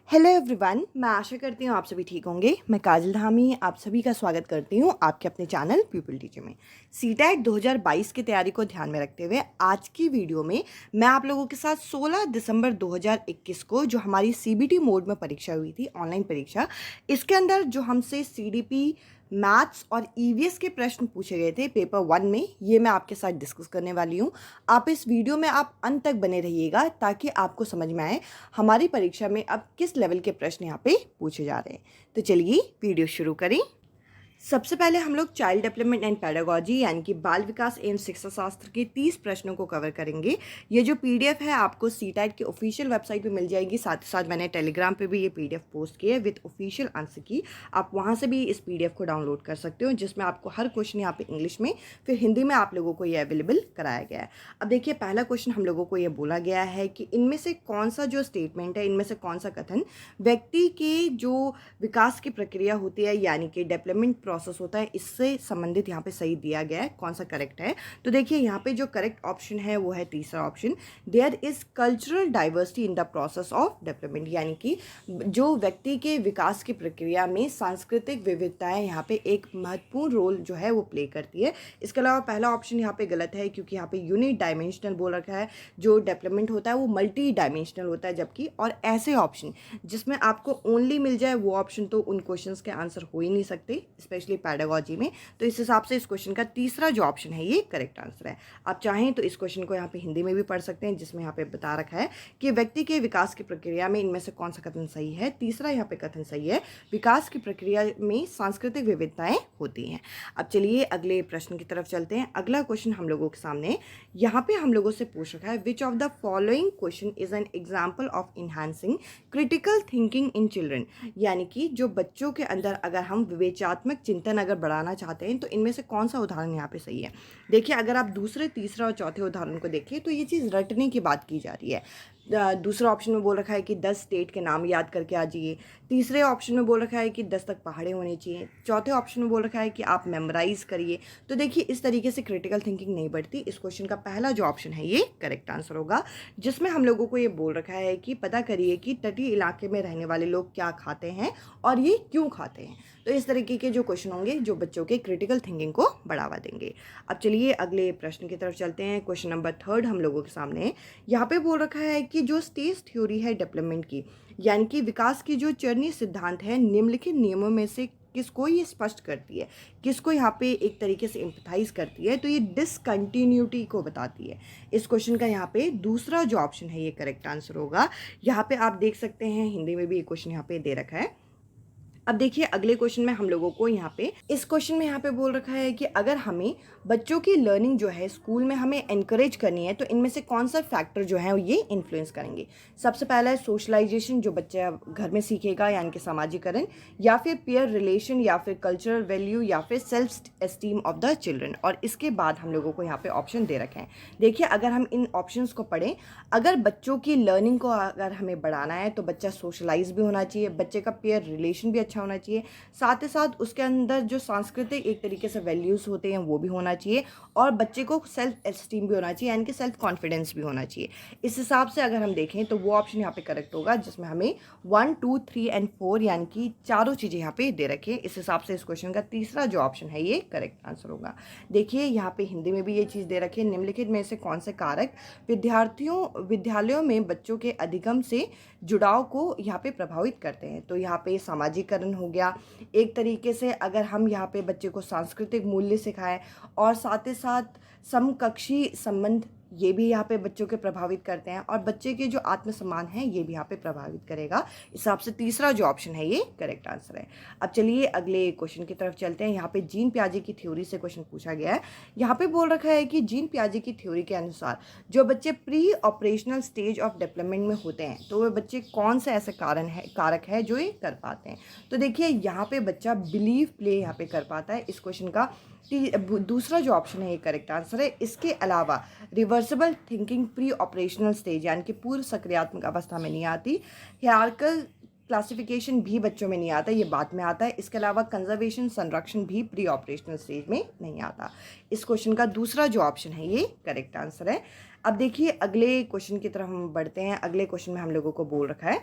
Hello everyone, मैं आशा करती हूँ आप सभी ठीक होंगे। मैं काजल धामी आप सभी का स्वागत करती हूँ आपके अपने चैनल पीपल टीचर में। सीटेट 2022 की तैयारी को ध्यान में रखते हुए आज की वीडियो में मैं आप लोगों के साथ 16 दिसंबर 2021 को जो हमारी सीबीटी मोड में परीक्षा हुई थी, ऑनलाइन परीक्षा, इसके अंदर जो हमसे सीडीपी मैथ्स और ईवीएस के प्रश्न पूछे गए थे पेपर 1 में, ये मैं आपके साथ डिस्कस करने वाली हूँ। आप इस वीडियो में आप अंत तक बने रहिएगा ताकि आपको समझ में आए हमारी परीक्षा में अब किस लेवल के प्रश्न यहाँ पे पूछे जा रहे हैं। तो चलिए वीडियो शुरू करें। सबसे पहले हम लोग चाइल्ड डेवलपमेंट एंड पेडागोजी यानी कि बाल विकास एवं शिक्षा शास्त्र के 30 प्रश्नों को कवर करेंगे। ये जो पीडीएफ है आपको सीटेट की ऑफिशियल वेबसाइट पे मिल जाएगी। साथ ही साथ मैंने टेलीग्राम पे भी ये पीडीएफ पोस्ट की है विद ऑफिशियल आंसर की। आप वहाँ से भी इस पीडीएफ को डाउनलोड कर सकते हो, जिसमें आपको हर क्वेश्चन यहाँ पे इंग्लिश में फिर हिंदी में आप लोगों को ये अवेलेबल कराया गया है। अब देखिए, पहला क्वेश्चन हम लोगों को ये बोला गया है कि इनमें से कौन सा जो स्टेटमेंट है, इनमें से कौन सा कथन व्यक्ति के जो विकास की प्रक्रिया होती है यानी कि डेवलपमेंट प्रोसेस होता है, इससे संबंधित यहाँ पे सही दिया गया है, कौन सा करेक्ट है। तो देखिए, यहाँ पे जो करेक्ट ऑप्शन है वो है तीसरा option, there is cultural diversity in the process of development, यानी कि जो व्यक्ति के विकास की प्रक्रिया में सांस्कृतिक विविधताएं यहाँ पे एक महत्वपूर्ण रोल जो है वो प्ले करती है। इसके अलावा पहला ऑप्शन यहाँ पे गलत है, क्योंकि यहाँ पे यूनिट डायमेंशनल बोल रखा है। जो डेवलपमेंट होता है वो मल्टी डायमेंशनल होता है, जबकि और ऐसे ऑप्शन जिसमें आपको ओनली मिल जाए वो ऑप्शन तो उन क्वेश्चंस के आंसर हो ही नहीं सकते, स्पेशली पैडागोजी में। तो इस हिसाब से इस क्वेश्चन का तीसरा जो ऑप्शन है ये करेक्ट आंसर है। आप चाहें तो इस क्वेश्चन को यहाँ पे हिंदी में भी पढ़ सकते हैं, जिसमें यहाँ पे बता रखा है कि व्यक्ति के विकास की प्रक्रिया में इनमें से कौन सा कथन सही है। तीसरा यहाँ पे कथन सही है, विकास की प्रक्रिया में सांस्कृतिक विविधताएं होती हैं। अब चलिए अगले प्रश्न की तरफ चलते हैं। अगला क्वेश्चन हम लोगों के सामने यहाँ पे हम लोगों से पूछ रखा है, विच of the following question is an example of enhancing critical thinking in children, यानी कि जो बच्चों के अंदर अगर हम विवेचनात्मक चिंतन अगर बढ़ाना चाहते हैं तो इनमें से कौन सा उदाहरण यहाँ पे सही है। देखिए, अगर आप दूसरे, तीसरा और चौथे उदाहरण को देखें तो ये चीज़ रटने की बात की जा रही है। दूसरा ऑप्शन में बोल रखा है कि 10 स्टेट के नाम याद करके आ जाइए। तीसरे ऑप्शन में बोल रखा है कि 10 तक पहाड़े होने चाहिए। चौथे ऑप्शन में बोल रखा है कि आप मेमोराइज करिए। तो देखिए, इस तरीके से क्रिटिकल थिंकिंग नहीं बढ़ती। इस क्वेश्चन का पहला जो ऑप्शन है ये करेक्ट आंसर होगा, जिसमें हम लोगों को ये बोल रखा है कि पता करिए कि तटीय इलाके में रहने वाले लोग क्या खाते हैं और ये क्यों खाते हैं। तो इस तरीके के जो क्वेश्चन होंगे जो बच्चों के क्रिटिकल थिंकिंग को बढ़ावा देंगे। अब चलिए अगले प्रश्न की तरफ चलते हैं। क्वेश्चन नंबर 3 हम लोगों के सामने यहाँ पे बोल रखा है कि जो स्टेज थ्योरी है डेवलपमेंट की, यानी कि विकास की जो चरणीय सिद्धांत है, निम्नलिखित नियमों में से किसको ये स्पष्ट करती है, किसको यहाँ पे एक तरीके से एम्पथाइज करती है। तो ये डिसकंटिन्यूटी को बताती है। इस क्वेश्चन का यहाँ पे दूसरा जो ऑप्शन है ये करेक्ट आंसर होगा। यहाँ पे आप देख सकते हैं हिंदी में भी ये क्वेश्चन यहाँ पे दे रखा है। अब देखिए, अगले क्वेश्चन में हम लोगों को यहाँ पे इस क्वेश्चन में यहाँ पे बोल रखा है कि अगर हमें बच्चों की लर्निंग जो है स्कूल में हमें एनकरेज करनी है तो इनमें से कौन सा फैक्टर जो है ये इन्फ्लुएंस करेंगे। सबसे पहला है सोशलाइजेशन, जो बच्चा घर में सीखेगा यानी कि सामाजिकरण, या फिर पीयर रिलेशन, या फिर कल्चरल वैल्यू, या फिर self esteem of the children. और इसके बाद हम लोगों को यहाँ पे ऑप्शन दे रखे हैं। देखिए, अगर हम इन ऑप्शंस को पढ़ें, अगर बच्चों की लर्निंग को अगर हमें बढ़ाना है तो बच्चा सोशलाइज भी होना चाहिए, बच्चे का पीयर रिलेशन भी अच्छा होना चाहिए, साथ ही साथ उसके अंदर जो सांस्कृतिक एक तरीके से वैल्यूज़ होते हैं वो भी होना चाहिए, और बच्चे को सेल्फ एस्टीम भी होना चाहिए यानी कि सेल्फ कॉन्फिडेंस भी होना चाहिए। इस हिसाब से अगर हम देखें तो वो ऑप्शन यहाँ पे करेक्ट होगा, जिसमें हमें 1, 2, 3 एंड 4 यानी कि चारों चीज़ें यहाँ पे दे रखी है। इस हिसाब से इस क्वेश्चन का तीसरा जो ऑप्शन है ये करेक्ट आंसर होगा। देखिए, यहाँ पे हिंदी में भी ये चीज़ दे रखी है, निम्नलिखित में से कौन से कारक विद्यालयों में बच्चों के अधिगम से जुड़ाव को यहाँ पे प्रभावित करते हैं। तो यहाँ पे सामाजिकरण हो गया एक तरीके से, अगर हम यहाँ पे बच्चे को सांस्कृतिक मूल्य सिखाएं, और साथ ही साथ समकक्षी संबंध, ये भी यहाँ पे बच्चों के प्रभावित करते हैं, और बच्चे के जो आत्मसम्मान है ये भी यहाँ पे प्रभावित करेगा। इस हिसाब से तीसरा जो ऑप्शन है ये करेक्ट आंसर है। अब चलिए अगले क्वेश्चन की तरफ चलते हैं। यहाँ पे जीन पियाजे की थ्योरी से क्वेश्चन पूछा गया है। यहाँ पे बोल रखा है कि जीन पियाजे की थ्योरी के अनुसार जो बच्चे pre operational stage of development में होते हैं तो वे बच्चे कौन से ऐसे कारक है जो ये कर पाते हैं। तो देखिए, यहाँ पे बच्चा बिलीव प्ले यहाँ पे कर पाता है। इस क्वेश्चन का दूसरा जो ऑप्शन है ये करेक्ट आंसर है। इसके अलावा reversible thinking pre operational stage यानी कि पूर्व सक्रियात्मक अवस्था में नहीं आती। हियरार्किकल क्लासिफिकेशन भी बच्चों में नहीं आता, ये बाद में आता है। इसके अलावा कंजर्वेशन, संरक्षण भी प्री ऑपरेशनल स्टेज में नहीं आता। इस क्वेश्चन का दूसरा जो ऑप्शन है ये करेक्ट आंसर है। अब देखिए, अगले क्वेश्चन की तरफ हम बढ़ते हैं। अगले क्वेश्चन में हम लोगों को बोल रखा है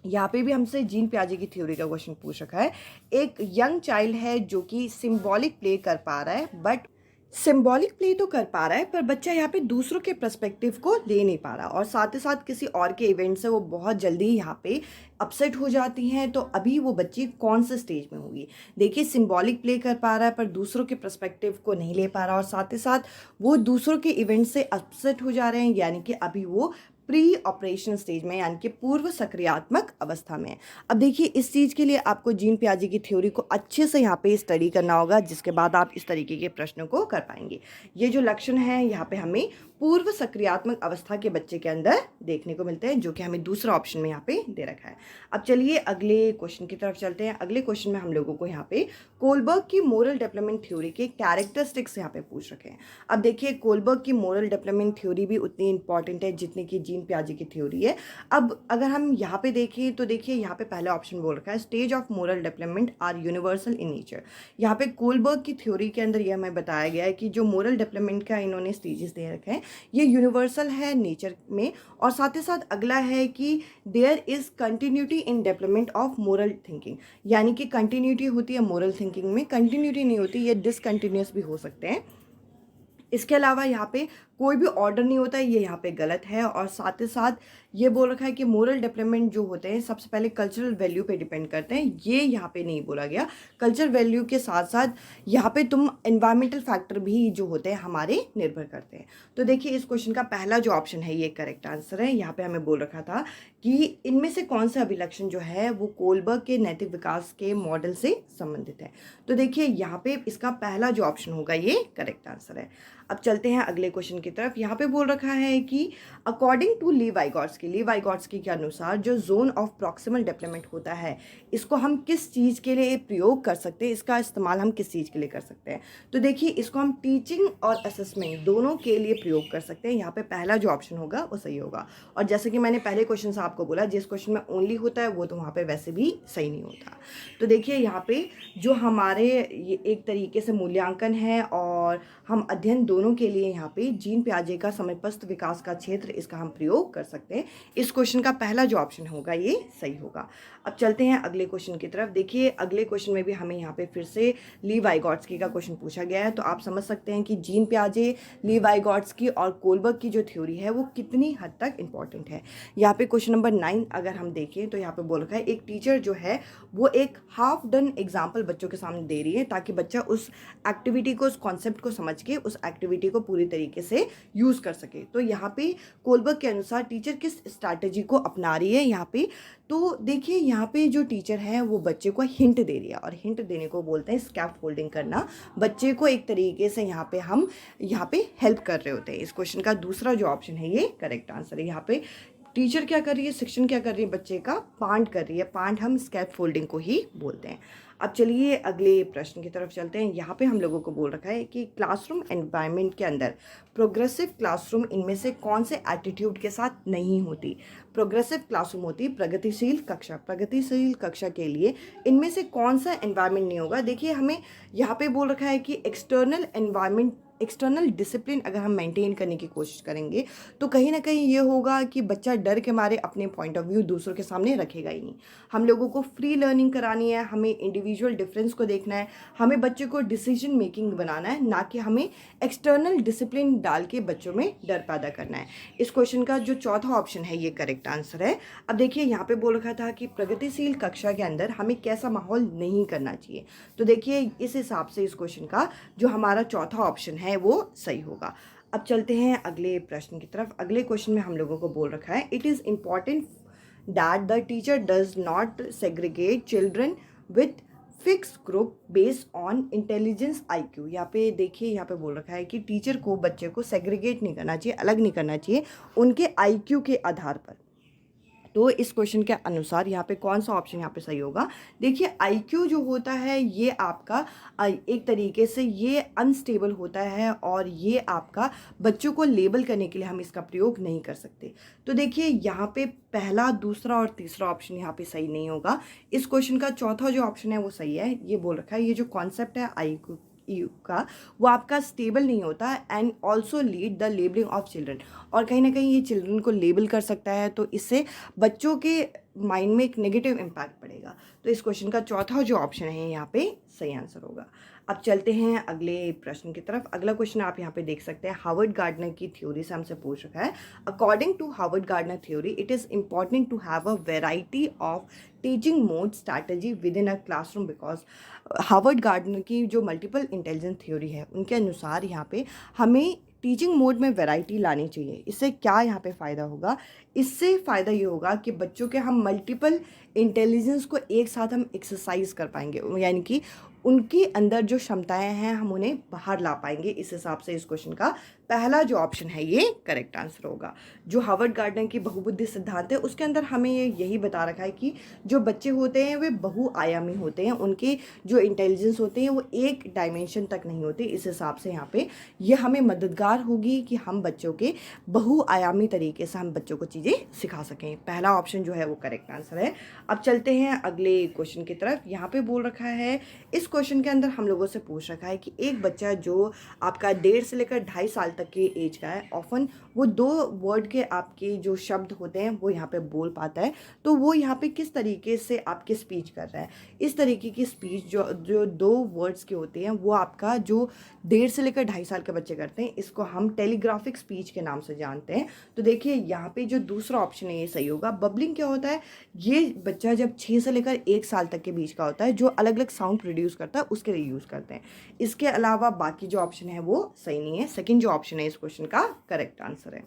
यहाँ पे भी हमसे जीन पियाजे की थ्योरी का क्वेश्चन पूछ रखा है। एक यंग चाइल्ड है जो कि सिंबॉलिक प्ले कर पा रहा है, बट सिंबॉलिक प्ले तो कर पा रहा है पर बच्चा यहाँ पे दूसरों के पर्सपेक्टिव को ले नहीं पा रहा, और साथ ही साथ किसी और के इवेंट से वो बहुत जल्दी यहाँ पे अपसेट हो जाती हैं। तो अभी वो बच्ची कौन से स्टेज में होगी? देखिए, सिंबॉलिक प्ले कर पा रहा है पर दूसरों के पर्सपेक्टिव को नहीं ले पा रहा, और साथ ही साथ वो दूसरों के इवेंट से अपसेट हो जा रहे हैं, यानी कि अभी वो प्री ऑपरेशन स्टेज में, यानी कि पूर्व सक्रियात्मक अवस्था में। अब देखिए, इस चीज़ के लिए आपको जीन पियाजे की थ्योरी को अच्छे से यहाँ पे स्टडी करना होगा, जिसके बाद आप इस तरीके के प्रश्नों को कर पाएंगे। ये जो लक्षण है यहाँ पे हमें पूर्व सक्रियात्मक अवस्था के बच्चे के अंदर देखने को मिलते हैं, जो कि हमें दूसरा ऑप्शन में यहाँ पे दे रखा है। अब चलिए अगले क्वेश्चन की तरफ चलते हैं। अगले क्वेश्चन में हम लोगों को यहाँ पे कोलबर्ग की मोरल डेवलपमेंट थ्योरी के कैरेक्टरिस्टिक्स यहाँ पे पूछ रखे हैं। अब देखिए, कोलबर्ग की मोरल डेवलपमेंट थ्योरी भी उतनी इंपॉर्टेंट है जितनी कि जीन पियाजे की थ्योरी है। अब अगर हम यहाँ पे देखें तो देखिए, यहाँ पे पहला ऑप्शन बोल रखा है stage of moral development are universal in nature. यहाँ पे कोलबर्ग की थ्योरी के अंदर यह हमें बताया गया है कि जो मोरल डेवलपमेंट का इन्होंने स्टेजेस दे रखे हैं ये यूनिवर्सल है नेचर में, और साथ ही साथ अगला है कि there is continuity in development of moral thinking, यानी कि कंटिन्यूटी होती है मोरल थिंकिंग में, कंटिन्यूटी नहीं होती, ये डिसकंटिन्यूस भी हो सकते हैं। इसके अलावा यहाँ पे कोई भी ऑर्डर नहीं होता है, ये यहाँ पे गलत है। और साथ ही साथ ये बोल रखा है कि मोरल डेवलपमेंट जो होते हैं सबसे पहले कल्चरल वैल्यू पे डिपेंड करते हैं, ये यहाँ पे नहीं बोला गया। कल्चर वैल्यू के साथ साथ यहाँ पे तुम एनवायरमेंटल फैक्टर भी जो होते हैं हमारे निर्भर करते हैं। तो देखिए, इस क्वेश्चन का पहला जो ऑप्शन है ये करेक्ट आंसर है। यहाँ पे हमें बोल रखा था कि इनमें से कौन सा अभिलक्षण जो है वो कोलबर्ग के नैतिक विकास के मॉडल से संबंधित है। तो देखिए, यहाँ पे इसका पहला जो ऑप्शन होगा ये करेक्ट आंसर है। अब चलते हैं अगले क्वेश्चन की तरफ। यहाँ पे बोल रखा है कि अकॉर्डिंग टू ली वाइगॉट्स्की के अनुसार जो जोन ऑफ प्रॉक्सिमल डेवलपमेंट होता है इसको हम किस चीज़ के लिए प्रयोग कर सकते हैं, इसका इस्तेमाल हम किस चीज़ के लिए कर सकते हैं? तो देखिए, इसको हम टीचिंग और असेसमेंट दोनों के लिए प्रयोग कर सकते हैं। यहाँ पे पहला जो ऑप्शन होगा वो सही होगा। और जैसे कि मैंने पहले क्वेश्चन से आपको बोला, जिस क्वेश्चन में ओनली होता है वो तो वहाँ पे वैसे भी सही नहीं होता। तो देखिए, यहाँ पे जो हमारे ये एक तरीके से मूल्यांकन है और हम अध्ययन दोनों के लिए यहाँ पे जीन पियाजे का समयस्थ विकास का क्षेत्र, इसका हम प्रयोग कर सकते हैं। इस क्वेश्चन का पहला जो ऑप्शन होगा ये सही होगा। अब चलते हैं अगले क्वेश्चन की तरफ। देखिए, अगले क्वेश्चन में भी हमें यहाँ पे फिर से ली वाइगॉट्स्की का क्वेश्चन पूछा गया है। तो आप समझ सकते हैं कि जीन पियाजे, ली वाइगॉट्स्की और कोलबर्ग की जो थ्योरी है वो कितनी हद तक इंपॉर्टेंट है। यहाँ पे क्वेश्चन नंबर 9 अगर हम देखें तो यहाँ पे बोल रखा है एक टीचर जो है वो एक हाफ डन एग्जाम्पल बच्चों के सामने दे रही है ताकि बच्चा उस एक्टिविटी को, उस कॉन्सेप्ट को समझ के उस एक्टिविटी को पूरी तरीके से यूज़ कर सके। तो यहाँ पे कोलबर्ग के अनुसार टीचर किस स्ट्रैटेजी को अपना रही है यहाँ पे? तो देखिए, यहाँ पे जो टीचर है वो बच्चे को हिंट दे रही है, और हिंट देने को बोलते हैं स्कैफ फोल्डिंग करना। बच्चे को एक तरीके से यहाँ पे हम यहाँ पे हेल्प कर रहे होते हैं। इस क्वेश्चन का दूसरा जो ऑप्शन है ये करेक्ट आंसर है। यहाँ पे टीचर क्या कर रही है, शिक्षण क्या कर रही है, बच्चे का पांड कर रही है। पांड हम स्कैफ फोल्डिंग को ही बोलते हैं। अब चलिए अगले प्रश्न की तरफ चलते हैं। यहाँ पे हम लोगों को बोल रखा है कि क्लासरूम एनवायरनमेंट के अंदर प्रोग्रेसिव क्लासरूम इनमें से कौन से एटीट्यूड के साथ नहीं होती? प्रोग्रेसिव क्लासरूम होती प्रगतिशील कक्षा। प्रगतिशील कक्षा के लिए इनमें से कौन सा एनवायरनमेंट नहीं होगा? देखिए, हमें यहाँ पे बोल रखा है कि एक्सटर्नल एनवायरनमेंट, एक्सटर्नल डिसिप्लिन अगर हम मेंटेन करने की कोशिश करेंगे तो कहीं ना कहीं ये होगा कि बच्चा डर के मारे अपने पॉइंट ऑफ व्यू दूसरों के सामने रखेगा ही नहीं। हम लोगों को फ्री लर्निंग करानी है, हमें इंडिविजुअल डिफरेंस को देखना है, हमें बच्चे को डिसीजन मेकिंग बनाना है, ना कि हमें एक्सटर्नल डिसिप्लिन डाल के बच्चों में डर पैदा करना है। इस क्वेश्चन का जो चौथा ऑप्शन है ये करेक्ट आंसर है। अब देखिए, यहाँ पे बोल रखा था कि प्रगतिशील कक्षा के अंदर हमें कैसा माहौल नहीं करना चाहिए। तो देखिए, इस हिसाब से इस क्वेश्चन का जो हमारा चौथा ऑप्शन है वो सही होगा। अब चलते हैं अगले प्रश्न की तरफ। अगले क्वेश्चन में हम लोगों को बोल रखा है it is important that the teacher does not segregate children with fix group based on intelligence IQ। यहाँ पे देखिए, यहाँ पे बोल रखा है कि टीचर को बच्चे को सेग्रीगेट नहीं करना चाहिए, अलग नहीं करना चाहिए उनके IQ के आधार पर। तो इस क्वेश्चन के अनुसार यहाँ पे कौन सा ऑप्शन यहाँ पे सही होगा? देखिए, IQ जो होता है ये आपका एक तरीके से ये अनस्टेबल होता है, और ये आपका बच्चों को लेबल करने के लिए हम इसका प्रयोग नहीं कर सकते। तो देखिए, यहाँ पे पहला, दूसरा और तीसरा ऑप्शन यहाँ पे सही नहीं होगा। इस क्वेश्चन का चौथा जो ऑप्शन है वो सही है। ये बोल रखा है ये जो कॉन्सेप्ट है IQ का वो आपका स्टेबल नहीं होता and also lead the labelling of children, और कहीं ना कहीं ये चिल्ड्रन को लेबल कर सकता है। तो इससे बच्चों के माइंड में एक नेगेटिव इम्पैक्ट पड़ेगा। तो इस क्वेश्चन का चौथा जो ऑप्शन है यहाँ पे सही आंसर होगा। अब चलते हैं अगले प्रश्न की तरफ। अगला क्वेश्चन आप यहाँ पे देख सकते हैं, हार्वर्ड गार्डनर की थ्योरी से हमसे पूछ रखा है। According to Howard Gardner theory it is important to have a variety of teaching mode strategy within a classroom because Howard Gardner की जो मल्टीपल इंटेलिजेंस थ्योरी है उनके अनुसार यहाँ पे हमें टीचिंग मोड में वैरायटी लानी चाहिए। इससे क्या यहाँ पे फ़ायदा होगा? इससे फ़ायदा ये होगा कि बच्चों के हम मल्टीपल इंटेलिजेंस को एक साथ हम एक्सरसाइज कर पाएंगे, यानी कि उनके अंदर जो क्षमताएं हैं हम उन्हें बाहर ला पाएंगे। इस हिसाब से इस क्वेश्चन का पहला जो ऑप्शन है ये करेक्ट आंसर होगा। जो हार्वर्ड गार्डनर की बहुबुद्धि सिद्धांत है उसके अंदर हमें यही बता रखा है कि जो बच्चे होते हैं वे बहुआयामी होते हैं, उनके जो इंटेलिजेंस होते हैं वो एक डायमेंशन तक नहीं होते। इस हिसाब से यहाँ पे ये हमें मददगार होगी कि हम बच्चों के बहुआयामी तरीके से हम बच्चों को चीज़ें सिखा सकें। पहला ऑप्शन जो है वो करेक्ट आंसर है। अब चलते हैं अगले क्वेश्चन की तरफ। यहाँ पे बोल रखा है, इस क्वेश्चन के अंदर हम लोगों से पूछ रखा है कि एक बच्चा जो आपका 1.5 से लेकर 2.5 साल तक के एज का है, ऑफन वो 2 वर्ड के आपके जो शब्द होते हैं वो यहाँ पे बोल पाता है, तो वो यहाँ पे किस तरीके से आपकी स्पीच कर रहा है। इस तरीके की स्पीच जो जो 2 वर्ड्स के होते हैं वो आपका जो 1.5 से लेकर 2.5 साल के बच्चे करते हैं, इसको हम टेलीग्राफिक स्पीच के नाम से जानते हैं। तो देखिए यहाँ पे जो दूसरा ऑप्शन है ये सही होगा। बबलिंग क्या होता है? ये बच्चा जब 6 से लेकर 1 साल तक के बीच का होता है, जो अलग अलग साउंड प्रोड्यूस करता है उसके लिए यूज़ करते हैं। इसके अलावा बाकी जो ऑप्शन है वो सही नहीं है। सेकंड जो ऑप्शन है इस क्वेश्चन का करेक्ट आंसर है।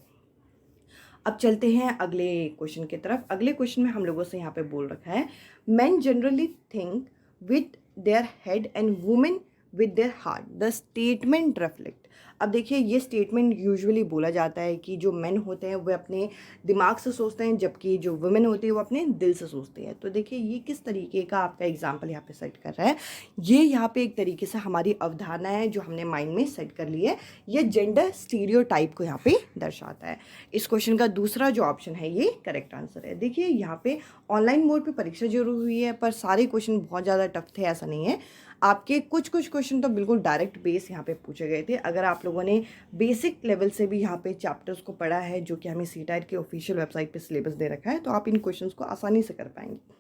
अब चलते हैं अगले क्वेश्चन की तरफ। अगले क्वेश्चन में हम लोगों से यहाँ पे बोल रखा है, main generally think with their head and women with their heart, the statement reflect. अब देखिए ये स्टेटमेंट यूजुअली बोला जाता है कि जो मेन होते हैं वो अपने दिमाग से सोचते हैं, जबकि जो वुमेन होती है वो अपने दिल से सोचते हैं। तो देखिए ये किस तरीके का आपका एग्जाम्पल यहाँ पे सेट कर रहा है। ये यहाँ पे एक तरीके से हमारी अवधारणा है जो हमने माइंड में सेट कर ली है। ये जेंडर स्टीरियोटाइप को यहाँ पे दर्शाता है। इस क्वेश्चन का दूसरा जो ऑप्शन है ये करेक्ट आंसर है। देखिए यहाँ पे ऑनलाइन मोड पे परीक्षा जरूर हुई है, पर सारे क्वेश्चन बहुत ज़्यादा टफ थे ऐसा नहीं है। आपके कुछ कुछ क्वेश्चन तो बिल्कुल डायरेक्ट बेस यहाँ पे पूछे गए थे। अगर आप लोगों ने बेसिक लेवल से भी यहाँ पे चैप्टर्स को पढ़ा है, जो कि हमें सीटेट की ऑफिशियल वेबसाइट पे सिलेबस दे रखा है, तो आप इन क्वेश्चंस को आसानी से कर पाएंगे।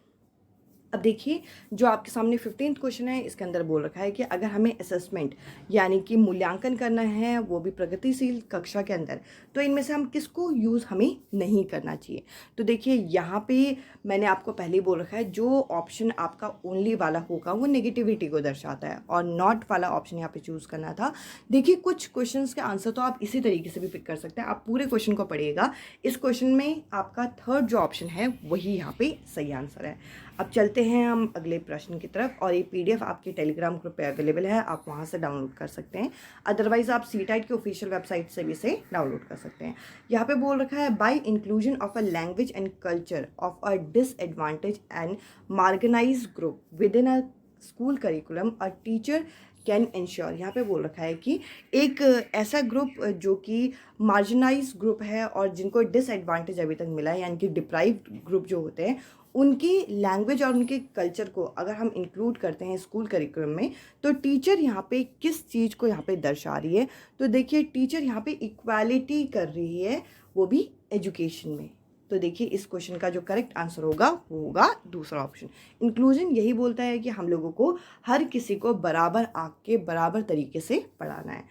अब देखिए जो आपके सामने 15th क्वेश्चन है, इसके अंदर बोल रखा है कि अगर हमें असेसमेंट यानी कि मूल्यांकन करना है, वो भी प्रगतिशील कक्षा के अंदर, तो इनमें से हम किसको यूज़ हमें नहीं करना चाहिए। तो देखिए यहाँ पे मैंने आपको पहले ही बोल रखा है, जो ऑप्शन आपका ओनली वाला होगा वो नेगेटिविटी को दर्शाता है, और नॉट वाला ऑप्शन यहाँ पे चूज़ करना था। देखिए कुछ क्वेश्चन के आंसर तो आप इसी तरीके से भी पिक कर सकते हैं। आप पूरे क्वेश्चन को पढ़िएगा। इस क्वेश्चन में आपका थर्ड जो ऑप्शन है वही यहाँ पे सही आंसर है। अब चलते हैं हम अगले प्रश्न की तरफ, और ये पीडीएफ आपके टेलीग्राम ग्रुप पे अवेलेबल है, आप वहाँ से डाउनलोड कर सकते हैं। अदरवाइज आप सीटेट की ऑफिशियल वेबसाइट से भी इसे डाउनलोड कर सकते हैं। यहाँ पे बोल रखा है, by inclusion of a language and culture of a disadvantage and marginalised group within a school curriculum a teacher can ensure. यहाँ पे बोल रखा है कि एक ऐसा ग्रुप जो कि मार्जिनाइज ग्रुप है और जिनको डिसएडवांटेज अभी तक मिला है, यानी कि डिप्राइव्ड ग्रुप जो होते हैं, उनकी लैंग्वेज और उनके कल्चर को अगर हम इंक्लूड करते हैं स्कूल करिकुलम में, तो टीचर यहाँ पे किस चीज़ को यहाँ पे दर्शा रही है। तो देखिए टीचर यहाँ पे इक्वालिटी कर रही है, वो भी एजुकेशन में। तो देखिए इस क्वेश्चन का जो करेक्ट आंसर होगा वो होगा दूसरा ऑप्शन। इंक्लूजन यही बोलता है कि हम लोगों को हर किसी को बराबर आग के बराबर तरीके से पढ़ाना है।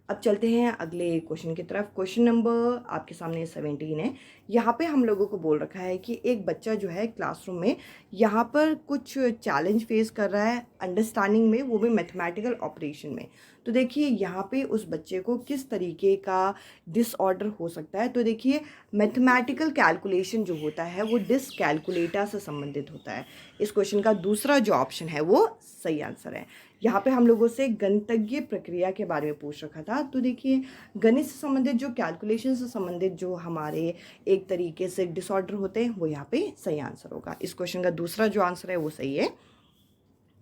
अब चलते हैं अगले क्वेश्चन की तरफ। क्वेश्चन नंबर आपके सामने 17 है। यहाँ पे हम लोगों को बोल रखा है कि एक बच्चा जो है क्लासरूम में यहाँ पर कुछ चैलेंज फेस कर रहा है अंडरस्टैंडिंग में, वो भी मैथमेटिकल ऑपरेशन में। तो देखिए यहाँ पे उस बच्चे को किस तरीके का डिसऑर्डर हो सकता है। तो देखिए मैथमेटिकल कैलकुलेशन जो होता है वो डिसकैलकुलेटर से संबंधित होता है। इस क्वेश्चन का दूसरा जो ऑप्शन है वो सही आंसर है। यहाँ पे हम लोगों से गणितज्ञ प्रक्रिया के बारे में पूछ रखा था। तो देखिए गणित से संबंधित जो कैलकुलेशन से संबंधित जो हमारे एक तरीके से डिसऑर्डर होते हैं वो यहाँ पे सही आंसर होगा। इस क्वेश्चन का दूसरा जो आंसर है वो सही है।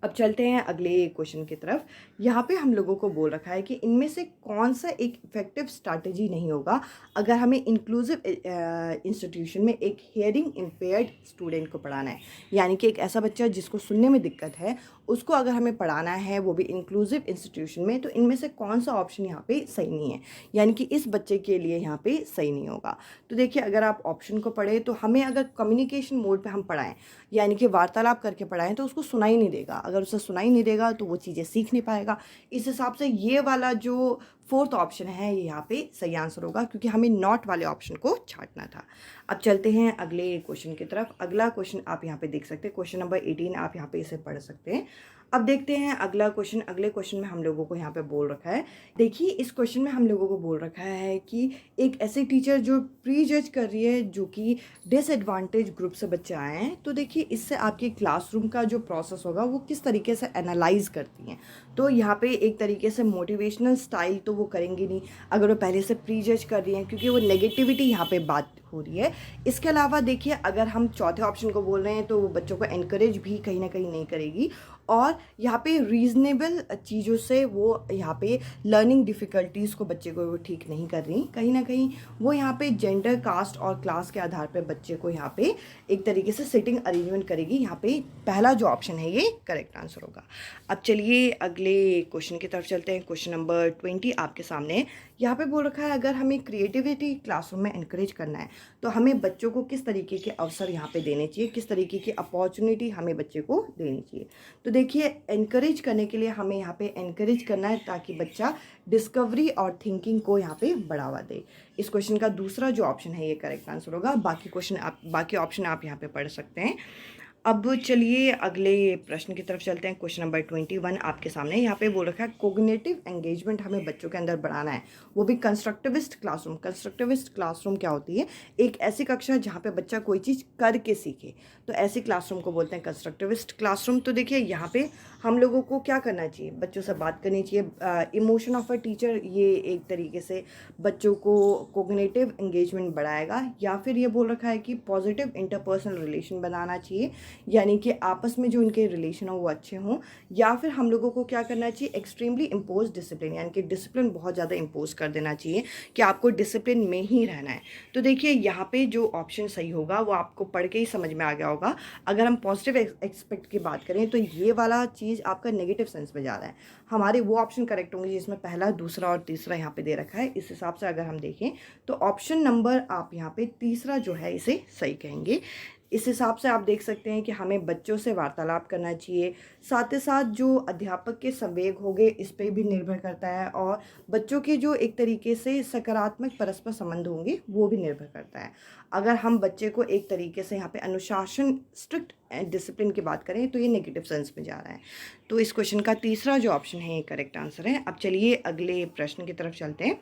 अब चलते हैं अगले क्वेश्चन की तरफ। यहाँ पे हम लोगों को बोल रखा है कि इनमें से कौन सा एक इफ़ेक्टिव स्ट्रैटेजी नहीं होगा अगर हमें इंक्लूसिव इंस्टीट्यूशन में एक हियरिंग इम्पेयर्ड स्टूडेंट को पढ़ाना है। यानी कि एक ऐसा बच्चा जिसको सुनने में दिक्कत है, उसको अगर हमें पढ़ाना है, वो भी इंक्लूसिव इंस्टीट्यूशन में, तो इनमें से कौन सा ऑप्शन यहाँ पे सही नहीं है, यानी कि इस बच्चे के लिए यहाँ पे सही नहीं होगा। तो देखिए, अगर आप ऑप्शन को पढ़ें तो हमें अगर कम्युनिकेशन मोड पे हम पढ़ाएं, यानी कि वार्तालाप करके पढ़ाएं, तो उसको सुनाई नहीं देगा। अगर उसे सुनाई नहीं देगा तो वो चीज़ें सीख नहीं पाएगा। इस हिसाब से ये वाला जो फोर्थ ऑप्शन है ये यहाँ पे सही आंसर होगा, क्योंकि हमें नॉट वाले ऑप्शन को छांटना था। अब चलते हैं अगले क्वेश्चन की तरफ। अगला क्वेश्चन आप यहाँ पे देख सकते हैं, क्वेश्चन नंबर 18, आप यहाँ पे इसे पढ़ सकते हैं। अब देखते हैं अगला क्वेश्चन। अगले क्वेश्चन में हम लोगों को यहाँ पे बोल रखा है, देखिए इस क्वेश्चन में हम लोगों को बोल रखा है कि एक ऐसे टीचर जो प्री जज कर रही है जो कि डिसएडवांटेज ग्रुप से बच्चे आए हैं, तो देखिए इससे आपके क्लासरूम का जो प्रोसेस होगा वो किस तरीके से एनालाइज करती हैं। तो यहाँ पे एक तरीके से मोटिवेशनल स्टाइल तो वो करेंगी नहीं अगर वो पहले से प्री जज कर रही हैं, क्योंकि वो नेगेटिविटी यहाँ पे बात हो रही है। इसके अलावा देखिए, अगर हम चौथे ऑप्शन को बोल रहे हैं तो वो बच्चों को एनकरेज भी कहीं ना कहीं नहीं करेगी, और यहाँ पे रीज़नेबल चीज़ों से वो यहाँ पे लर्निंग डिफ़िकल्टीज़ को बच्चे को वो ठीक नहीं कर रही। कहीं ना कहीं वो यहाँ पे जेंडर, कास्ट और क्लास के आधार पे बच्चे को यहाँ पे एक तरीके से सिटिंग अरेंजमेंट करेगी। यहाँ पे पहला जो ऑप्शन है ये करेक्ट आंसर होगा। अब चलिए अगले क्वेश्चन की तरफ चलते हैं। क्वेश्चन नंबर 20 आपके सामने। यहाँ पे बोल रखा है, अगर हमें क्रिएटिविटी क्लासरूम में एनकरेज करना है तो हमें बच्चों को किस तरीके के अवसर यहाँ पे देने चाहिए, किस तरीके की अपॉर्चुनिटी हमें बच्चे को देनी चाहिए। तो देखिए, एनकरेज करने के लिए हमें यहाँ पे एनकरेज करना है ताकि बच्चा डिस्कवरी और थिंकिंग को यहाँ पे बढ़ावा दे। इस क्वेश्चन का दूसरा जो ऑप्शन है ये करेक्ट आंसर होगा। बाकी ऑप्शन आप यहाँ पे पढ़ सकते हैं। अब चलिए अगले प्रश्न की तरफ चलते हैं। क्वेश्चन नंबर 21 आपके सामने। यहाँ पे बोल रखा है, कोग्निटिव एंगेजमेंट हमें बच्चों के अंदर बढ़ाना है, वो भी कंस्ट्रक्टिविस्ट क्लासरूम। कंस्ट्रक्टिविस्ट क्लासरूम क्या होती है? एक ऐसी कक्षा जहाँ पे बच्चा कोई चीज़ करके सीखे, तो ऐसी क्लासरूम को बोलते हैं कंस्ट्रक्टिविस्ट क्लासरूम। तो देखिए, यहाँ पे हम लोगों को क्या करना चाहिए, बच्चों से बात करनी चाहिए। इमोशन ऑफ अ टीचर, ये एक तरीके से बच्चों को कोग्निटिव एंगेजमेंट बढ़ाएगा। या फिर ये बोल रखा है कि पॉजिटिव इंटरपर्सनल रिलेशन बनाना चाहिए, यानी कि आपस में जो उनके रिलेशन हो वो अच्छे हों। या फिर हम लोगों को क्या करना चाहिए, एक्सट्रीमली इम्पोज डिसिप्लिन, यानी कि डिसिप्लिन बहुत ज़्यादा इम्पोज कर देना चाहिए कि आपको डिसिप्लिन में ही रहना है। तो देखिए, यहाँ पे जो ऑप्शन सही होगा वो आपको पढ़ के ही समझ में आ गया होगा। अगर हम पॉजिटिव एक्सपेक्ट की बात करें तो ये वाला चीज़ आपका नेगेटिव सेंस में जा रहा है। हमारे वो ऑप्शन करेक्ट होंगे जिसमें पहला, दूसरा और तीसरा यहाँ पे दे रखा है। इस हिसाब से अगर हम देखें तो ऑप्शन नंबर आप यहाँ पे तीसरा जो है इसे सही कहेंगे। इस हिसाब से आप देख सकते हैं कि हमें बच्चों से वार्तालाप करना चाहिए, साथ ही साथ जो अध्यापक के संवेग होंगे इस पर भी निर्भर करता है, और बच्चों के जो एक तरीके से सकारात्मक परस्पर संबंध होंगे वो भी निर्भर करता है। अगर हम बच्चे को एक तरीके से यहाँ पे अनुशासन, स्ट्रिक्ट डिसिप्लिन की बात करें तो ये नेगेटिव सेंस में जा रहा है। तो इस क्वेश्चन का तीसरा जो ऑप्शन है ये करेक्ट आंसर है। अब चलिए अगले प्रश्न की तरफ चलते हैं।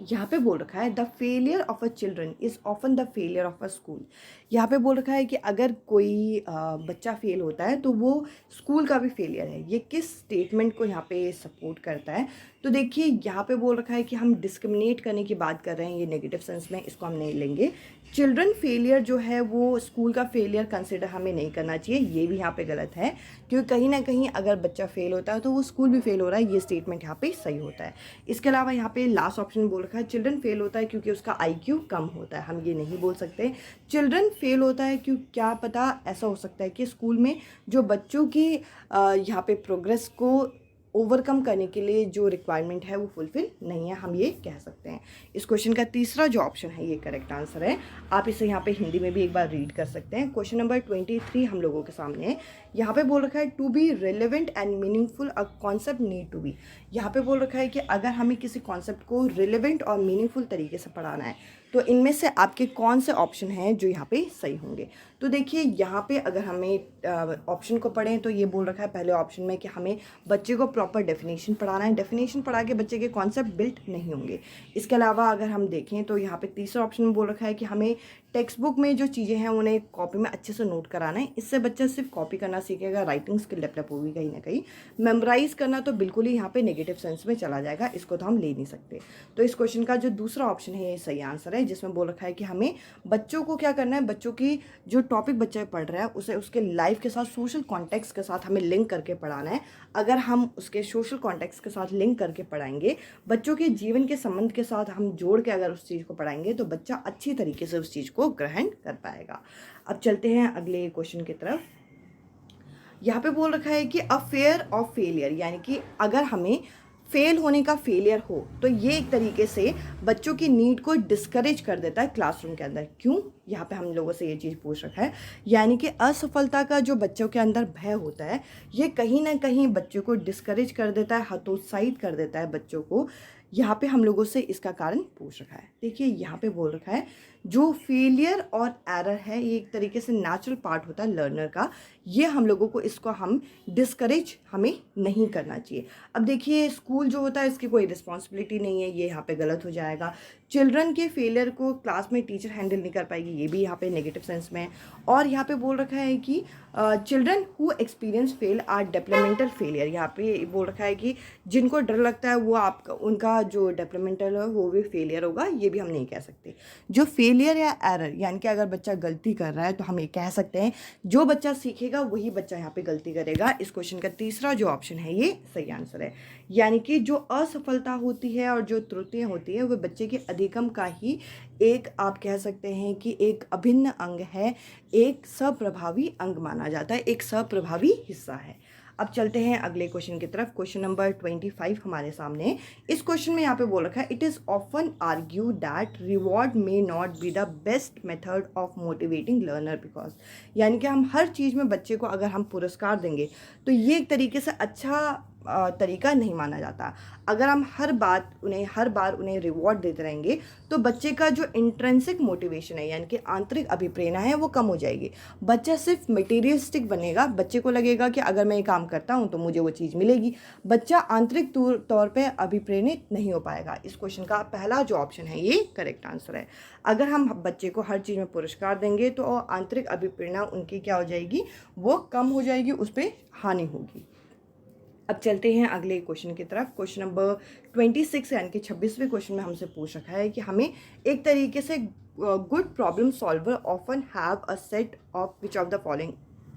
यहाँ पे बोल रखा है, the failure of a children is often the failure of a school. यहाँ पे बोल रखा है कि अगर कोई बच्चा फेल होता है तो वो स्कूल का भी फेलियर है। ये किस स्टेटमेंट को यहाँ पे सपोर्ट करता है? तो देखिए, यहाँ पे बोल रखा है कि हम डिस्क्रिमिनेट करने की बात कर रहे हैं, ये नेगेटिव सेंस में, इसको हम नहीं लेंगे। चिल्ड्रन फेलियर जो है वो स्कूल का फेलियर कंसिडर हमें नहीं करना चाहिए, ये भी यहाँ पे गलत है, क्योंकि कहीं ना कहीं अगर बच्चा फेल होता है तो वो स्कूल भी फेल हो रहा है, ये स्टेटमेंट यहाँ पे सही होता है। इसके अलावा यहाँ पे लास्ट ऑप्शन बोल रखा है, चिल्ड्रन फेल होता है क्योंकि उसका IQ कम होता है, हम ये नहीं बोल सकते। चिल्ड्रन फेल होता है क्यों, क्या पता ऐसा हो सकता है कि स्कूल में जो बच्चों की यहाँ पे प्रोग्रेस को ओवरकम करने के लिए जो रिक्वायरमेंट है वो फुलफिल नहीं है, हम ये कह सकते हैं। इस क्वेश्चन का तीसरा जो ऑप्शन है ये करेक्ट आंसर है। आप इसे यहाँ पे हिंदी में भी एक बार रीड कर सकते हैं। क्वेश्चन नंबर 23 हम लोगों के सामने है। यहाँ पे बोल रखा है, to be relevant and meaningful a concept need to be. यहाँ पे बोल रखा है कि अगर हमें किसी कॉन्सेप्ट को रिलेवेंट और मीनिंगफुल तरीके से पढ़ाना है तो इनमें से आपके कौन से ऑप्शन हैं जो यहाँ पे सही होंगे। तो देखिए, यहाँ पे अगर हमें ऑप्शन को पढ़ें तो ये बोल रखा है पहले ऑप्शन में कि हमें बच्चे को प्रॉपर डेफिनेशन पढ़ाना है, डेफिनेशन पढ़ा के बच्चे के कॉन्सेप्ट बिल्ट नहीं होंगे। इसके अलावा अगर हम देखें तो यहाँ पे तीसरा ऑप्शन में बोल रखा है कि हमें टेक्स्ट बुक में जो चीज़ें हैं उन्हें कॉपी में अच्छे से नोट कराना है। इससे बच्चा सिर्फ कॉपी करना सीखेगा, राइटिंग स्किल डेवलप होगी कहीं ना कहीं। मेमोराइज करना तो बिल्कुल ही यहाँ पे नेगेटिव सेंस में चला जाएगा, इसको तो हम ले नहीं सकते। तो इस क्वेश्चन का जो दूसरा ऑप्शन है ये सही आंसर है, जिसमें बोल रखा है कि हमें बच्चों को क्या करना है, बच्चों की जो टॉपिक बच्चा पढ़ रहा है उसे उसके लाइफ के साथ, सोशल कॉन्टेक्स्ट के साथ हमें लिंक करके पढ़ाना है। अगर हम उसके सोशल कॉन्टेक्स्ट के साथ लिंक करके पढ़ाएंगे, बच्चों के जीवन के संबंध के साथ हम जोड़ के अगर उस चीज़ को पढ़ाएंगे तो बच्चा अच्छी तरीके से उस चीज़ को ग्रहण कर पाएगा। अब चलते हैं अगले क्वेश्चन की तरफ। यहाँ पे बोल रखा है कि अ फेयर ऑफ फेलियर, यानी कि अगर हमें फेल होने का फेलियर हो तो ये एक तरीके से बच्चों की नीड को डिस्करेज कर देता है क्लासरूम के अंदर। क्यों, यहाँ पे हम लोगों से ये चीज़ पूछ रखा है, यानी कि असफलता का जो बच्चों के अंदर भय होता है ये कहीं ना कहीं बच्चों को डिस्करेज कर देता है, हतोत्साहित कर देता है बच्चों को। यहाँ पे हम लोगों से इसका कारण पूछ रखा है। देखिए यहाँ पे बोल रखा है जो फेलियर और एरर है ये एक तरीके से नेचुरल पार्ट होता है लर्नर का, ये हम लोगों को इसको हम डिस्करेज हमें नहीं करना चाहिए। अब देखिए स्कूल जो होता है इसकी कोई रिस्पॉन्सिबिलिटी नहीं है, ये यहाँ पे गलत हो जाएगा। चिल्ड्रन के फेलियर को क्लास में टीचर हैंडल नहीं कर पाएगी, ये भी यहाँ पे नेगेटिव सेंस में है। और यहाँ पे बोल रखा है कि children who experience fail are developmental failure, यहाँ पे बोल रखा है कि जिनको डर लगता है वो आपका उनका जो डेवलपमेंटल है वो भी फेलियर होगा, ये भी हम नहीं कह सकते। जो फेलियर या एरर, यानी कि अगर बच्चा गलती कर रहा है तो हम ये कह सकते हैं जो बच्चा सीखेगा वही बच्चा यहाँ पे गलती करेगा। इस क्वेश्चन का तीसरा जो ऑप्शन है ये सही आंसर है, यानी कि जो असफलता होती है और जो त्रुटियाँ होती है वो बच्चे के अधिगम का ही एक, आप कह सकते हैं कि एक अभिन्न अंग है, एक सप्रभावी अंग माना जाता है, एक सप्रभावी हिस्सा है। अब चलते हैं अगले क्वेश्चन की तरफ। क्वेश्चन नंबर 25 हमारे सामने। इस क्वेश्चन में यहाँ पे बोल रखा है it is often argue that reward may not be the best method of motivating learner because, यानी कि हम हर चीज़ में बच्चे को अगर हम पुरस्कार देंगे तो ये एक तरीके से अच्छा तरीका नहीं माना जाता। अगर हम हर बार उन्हें रिवॉर्ड देते रहेंगे तो बच्चे का जो इंट्रिंसिक मोटिवेशन है, यानी कि आंतरिक अभिप्रेरणा है, वो कम हो जाएगी। बच्चा सिर्फ मटेरियलिस्टिक बनेगा, बच्चे को लगेगा कि अगर मैं ये काम करता हूँ तो मुझे वो चीज़ मिलेगी। बच्चा आंतरिक तौर पे अभिप्रेरित नहीं हो पाएगा। इस क्वेश्चन का पहला जो ऑप्शन है ये करेक्ट आंसर है। अगर हम बच्चे को हर चीज़ में पुरस्कार देंगे तो आंतरिक अभिप्रेरणा उनकी क्या हो जाएगी, वो कम हो जाएगी, उस पर हानि होगी। अब चलते हैं अगले क्वेश्चन की तरफ। क्वेश्चन नंबर 26 यानी कि 26वें क्वेश्चन में हमसे पूछ रखा है कि हमें एक तरीके से good problem solver often have a set of which of the following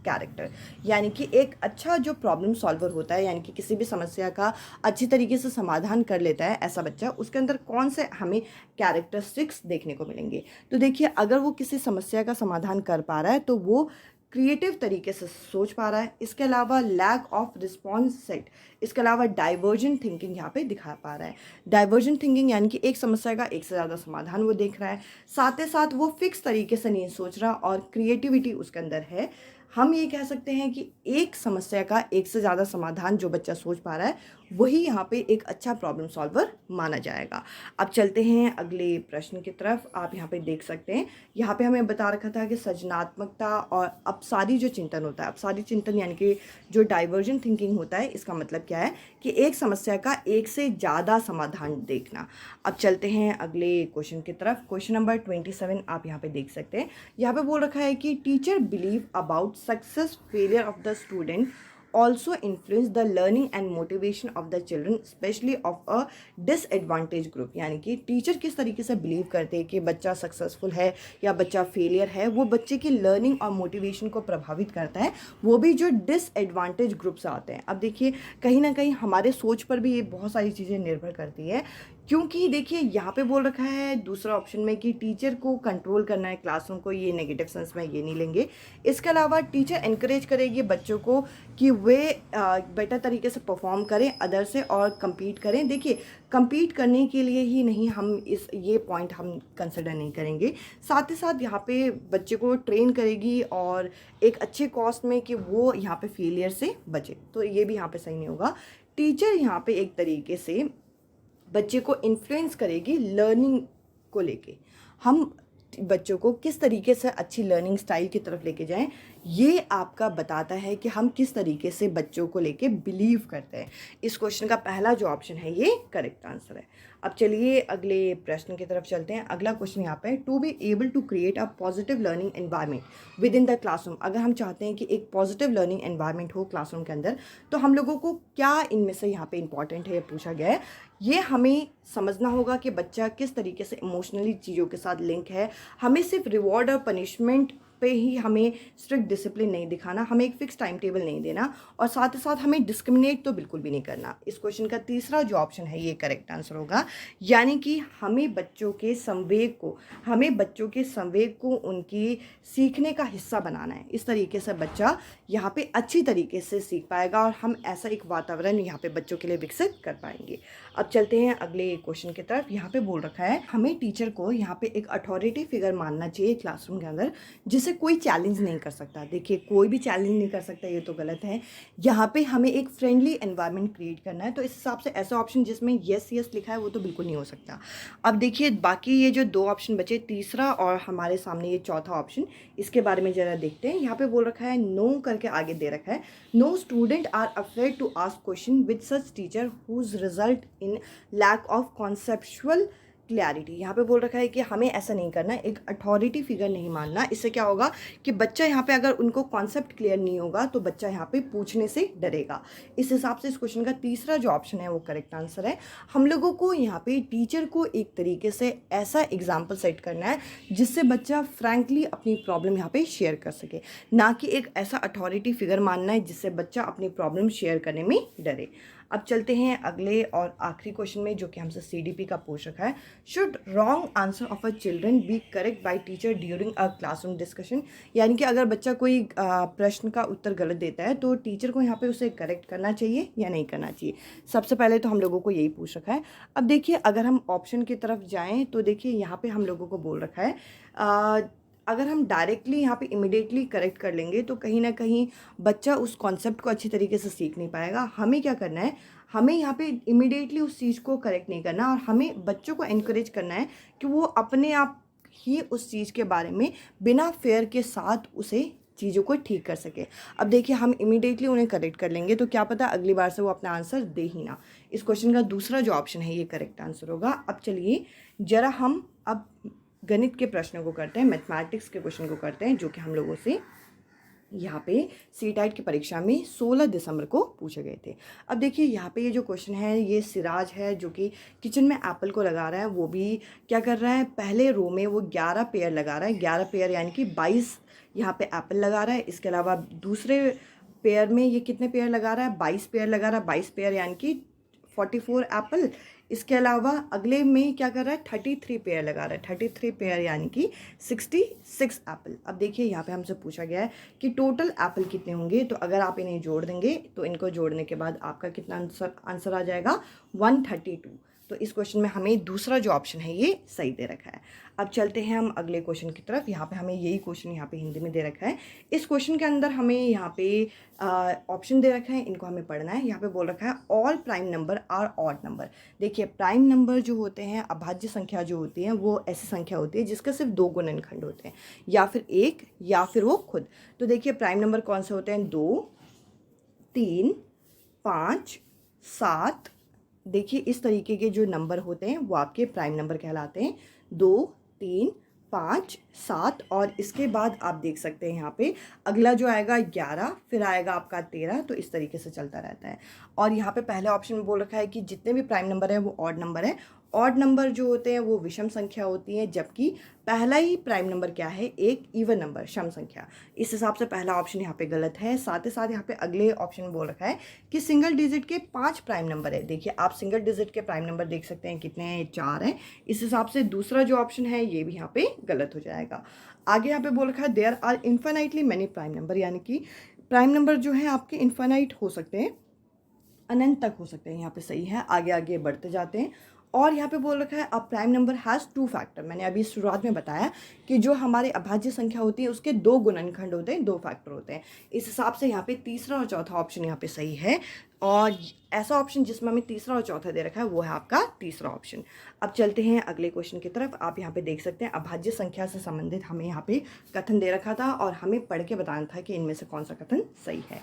character, यानी कि एक अच्छा जो प्रॉब्लम सॉल्वर होता है, यानी कि किसी भी समस्या का अच्छी तरीके से समाधान कर लेता है ऐसा बच्चा, उसके अंदर कौन से हमें कैरेक्टरिस्टिक्स देखने को मिलेंगे। तो देखिए अगर वो किसी समस्या का समाधान कर पा रहा है तो वो क्रिएटिव तरीके से सोच पा रहा है। इसके अलावा लैक ऑफ रिस्पॉन्स सेट, इसके अलावा डाइवर्जेंट थिंकिंग यहाँ पे दिखा पा रहा है। डाइवर्जेंट थिंकिंग यानी कि एक समस्या का एक से ज़्यादा समाधान वो देख रहा है, साथ ही साथ वो फिक्स तरीके से नहीं सोच रहा और क्रिएटिविटी उसके अंदर है। हम ये कह सकते हैं कि एक समस्या का एक से ज़्यादा समाधान जो बच्चा सोच पा रहा है वही यहाँ पे एक अच्छा प्रॉब्लम सॉल्वर माना जाएगा। अब चलते हैं अगले प्रश्न की तरफ। आप यहाँ पे देख सकते हैं, यहाँ पे हमें बता रखा था कि सृजनात्मकता और अपसारी जो चिंतन होता है, अपसारी चिंतन यानी कि जो डाइवर्जेंट थिंकिंग होता है, इसका मतलब क्या है कि एक समस्या का एक से ज़्यादा समाधान देखना। अब चलते हैं अगले क्वेश्चन की तरफ। क्वेश्चन नंबर 27 आप यहाँ पे देख सकते हैं। यहाँ पे बोल रखा है कि teacher believe about success failure of the student also influence the learning and motivation of the children especially of a disadvantaged group, यानी कि टीचर किस तरीके से बिलीव करते हैं कि बच्चा सक्सेसफुल है या बच्चा फेलियर है, वो बच्चे की लर्निंग और मोटिवेशन को प्रभावित करता है, वो भी जो डिसएडवांटेज ग्रुप से आते हैं। अब देखिए कहीं ना कहीं हमारे सोच पर भी ये बहुत सारी चीज़ें निर्भर करती है, क्योंकि देखिए यहाँ पे बोल रखा है दूसरा ऑप्शन में कि टीचर को कंट्रोल करना है क्लासरूम को, ये नेगेटिव सेंस में ये नहीं लेंगे। इसके अलावा टीचर एनकरेज करेगी बच्चों को कि वे बेटर तरीके से परफॉर्म करें अदर से और compete करें। देखिए compete करने के लिए ही नहीं हम ये पॉइंट हम कंसिडर नहीं करेंगे, साथ ही साथ यहाँ पे बच्चे को ट्रेन करेगी और एक अच्छे कॉस्ट में कि वो यहाँ पे फेलियर से बचे, तो ये भी यहाँ पे सही नहीं होगा। टीचर यहाँ पे एक तरीके से बच्चे को इन्फ्लुएंस करेगी लर्निंग को लेके, हम बच्चों को किस तरीके से अच्छी लर्निंग स्टाइल की तरफ लेके जाएं, ये आपका बताता है कि हम किस तरीके से बच्चों को लेके बिलीव करते हैं। इस क्वेश्चन का पहला जो ऑप्शन है ये करेक्ट आंसर है। अब चलिए अगले प्रश्न की तरफ चलते हैं। अगला क्वेश्चन यहाँ पे है, to be able to create a positive learning environment within the classroom. अगर हम चाहते हैं कि एक पॉजिटिव लर्निंग एनवायरनमेंट हो क्लासरूम के अंदर, तो हम लोगों को क्या इनमें से यहाँ पे इंपॉर्टेंट है, ये पूछा गया है। ये हमें समझना होगा कि बच्चा किस तरीके से इमोशनली चीज़ों के साथ लिंक है। हमें सिर्फ रिवॉर्ड और पनिशमेंट पे ही हमें स्ट्रिक्ट डिसिप्लिन नहीं दिखाना, हमें एक फिक्स टाइम टेबल नहीं देना, और साथ ही साथ हमें डिस्क्रिमिनेट तो बिल्कुल भी नहीं करना। इस क्वेश्चन का तीसरा जो ऑप्शन है ये करेक्ट आंसर होगा। यानी कि हमें बच्चों के संवेग को उनकी सीखने का हिस्सा बनाना है। इस तरीके से बच्चा यहाँ पे अच्छी तरीके से सीख पाएगा और हम ऐसा एक वातावरण यहाँ पे बच्चों के लिए विकसित कर पाएंगे। अब चलते हैं अगले क्वेश्चन की तरफ। यहाँ पे बोल रखा है, हमें टीचर को यहाँ पे एक अथॉरिटी फिगर मानना चाहिए क्लासरूम के अंदर, जिसे कोई चैलेंज नहीं कर सकता। देखिए, कोई भी चैलेंज नहीं कर सकता, ये तो गलत है। यहाँ पे हमें एक फ्रेंडली एनवायरनमेंट क्रिएट करना है, तो इस हिसाब से ऐसा ऑप्शन जिसमें यस यस लिखा है वो तो बिल्कुल नहीं हो सकता। अब देखिए बाकी ये जो दो ऑप्शन बचे, तीसरा और हमारे सामने ये चौथा ऑप्शन, इसके बारे में ज़रा देखते हैं। यहाँ पे बोल रखा है, नो करके आगे दे रखा है, no student are afraid to ask question with such teacher whose result in lack of conceptual clarity. यहाँ पे बोल रखा है कि हमें ऐसा नहीं करना, एक अथॉरिटी फिगर नहीं मानना। इससे क्या होगा कि बच्चा यहाँ पे अगर उनको कॉन्सेप्ट क्लियर नहीं होगा तो बच्चा यहाँ पे पूछने से डरेगा। इस हिसाब से इस क्वेश्चन का तीसरा जो ऑप्शन है वो करेक्ट आंसर है। हम लोगों को यहाँ पे टीचर को एक तरीके से ऐसा एग्जाम्पल सेट करना है जिससे बच्चा फ्रैंकली अपनी प्रॉब्लम यहाँ पे शेयर कर सके, ना कि एक ऐसा अथॉरिटी फिगर मानना है जिससे बच्चा अपनी प्रॉब्लम शेयर करने में डरे। अब चलते हैं अगले और आखिरी क्वेश्चन में, जो कि हमसे CDP का पूछ रखा है, should wrong answer of a children be correct by teacher during a classroom discussion. यानी कि अगर बच्चा कोई प्रश्न का उत्तर गलत देता है तो टीचर को यहाँ पे उसे करेक्ट करना चाहिए या नहीं करना चाहिए। सबसे पहले तो हम लोगों को यही पूछ रखा है। अब देखिए अगर हम ऑप्शन की तरफ जाएँ तो देखिए यहाँ पर हम लोगों को बोल रखा है, अगर हम डायरेक्टली यहाँ पे इमिडिएटली करेक्ट कर लेंगे तो कहीं ना कहीं बच्चा उस कॉन्सेप्ट को अच्छी तरीके से सीख नहीं पाएगा। हमें क्या करना है, हमें यहाँ पे इमिडिएटली उस चीज़ को करेक्ट नहीं करना और हमें बच्चों को एनकरेज करना है कि वो अपने आप ही उस चीज़ के बारे में बिना फेयर के साथ उसे चीज़ों को ठीक कर सके। अब देखिए हम इमिडिएटली उन्हें करेक्ट कर लेंगे तो क्या पता अगली बार से वो अपना आंसर दे ही ना। इस क्वेश्चन का दूसरा जो ऑप्शन है ये करेक्ट आंसर होगा। अब चलिए ज़रा हम अब गणित के प्रश्नों को करते हैं, मैथमेटिक्स के क्वेश्चन को करते हैं, जो कि हम लोगों से यहाँ पे CTET की परीक्षा में 16 दिसंबर को पूछे गए थे। अब देखिए यहाँ पे ये जो क्वेश्चन है ये सिराज है जो कि किचन में एप्पल को लगा रहा है। वो भी क्या कर रहा है, पहले रो में वो 11 पेयर लगा रहा है, 11 पेयर यानी कि 22 यहाँ पे एप्पल लगा रहा है। इसके अलावा दूसरे पेयर में ये कितने पेयर लगा रहा है, 22 पेयर लगा रहा है, 22 पेयर यानी कि 44 एप्पल। इसके अलावा अगले में क्या कर रहा है, 33 पेयर लगा रहा है, 33 पेयर यानी कि 66 एप्पल। अब देखिए यहाँ पे हमसे पूछा गया है कि टोटल एप्पल कितने होंगे, तो अगर आप इन्हें जोड़ देंगे तो इनको जोड़ने के बाद आपका कितना आंसर आ जाएगा, 132। तो इस क्वेश्चन में हमें दूसरा जो ऑप्शन है ये सही दे रखा है। अब चलते हैं हम अगले क्वेश्चन की तरफ। यहाँ पे हमें यही क्वेश्चन यहाँ पे हिंदी में दे रखा है। इस क्वेश्चन के अंदर हमें यहाँ पे ऑप्शन दे रखा है, इनको हमें पढ़ना है। यहाँ पे बोल रखा है all prime number are odd number. देखिए प्राइम नंबर जो होते हैं, अभाज्य संख्या जो होती है, वो ऐसी संख्या होती है जिसका सिर्फ 2 गुणनखंड होते हैं, या फिर 1 या फिर वो खुद। तो देखिए प्राइम नंबर कौन से होते हैं, 2, 3, 5, 7। देखिए इस तरीके के जो नंबर होते हैं वो आपके प्राइम नंबर कहलाते हैं, 2, 3, 5, 7। और इसके बाद आप देख सकते हैं यहाँ पे अगला जो आएगा 11, फिर आएगा आपका 13। तो इस तरीके से चलता रहता है। और यहाँ पे पहले ऑप्शन में बोल रखा है कि जितने भी प्राइम नंबर है वो ऑड नंबर है। ऑड नंबर जो होते हैं वो विषम संख्या होती है, जबकि पहला ही प्राइम नंबर क्या है, एक इवन नंबर, सम संख्या। इस हिसाब से पहला ऑप्शन यहाँ पे गलत है। साथ ही साथ यहाँ पे अगले ऑप्शन में बोल रखा है कि सिंगल डिजिट के 5 प्राइम नंबर है। देखिए आप सिंगल डिजिट के प्राइम नंबर देख सकते हैं कितने हैं, 4 हैं। इस हिसाब से दूसरा जो ऑप्शन है ये भी यहाँ पे गलत हो जाएगा। आगे यहाँ पे बोल रखा है there are infinitely many prime number, यानी कि प्राइम नंबर जो है आपके इन्फाइनाइट हो सकते हैं, अनंत तक हो सकते हैं। यहाँ पे सही है, आगे आगे बढ़ते जाते हैं। और यहाँ पे बोल रखा है a prime number has 2 factor. मैंने अभी शुरुआत में बताया कि जो हमारे अभाज्य संख्या होती है उसके 2 गुणनखंड होते हैं, 2 फैक्टर होते हैं। इस हिसाब से यहाँ पे तीसरा और चौथा ऑप्शन यहाँ पे सही है। और ऐसा ऑप्शन जिसमें हमें तीसरा और चौथा दे रखा है वो है आपका तीसरा ऑप्शन। अब चलते हैं अगले क्वेश्चन की तरफ। आप यहाँ पे देख सकते हैं अभाज्य संख्या से संबंधित हमें यहाँ पे कथन दे रखा था और हमें पढ़ के बताना था कि इनमें से कौन सा कथन सही है।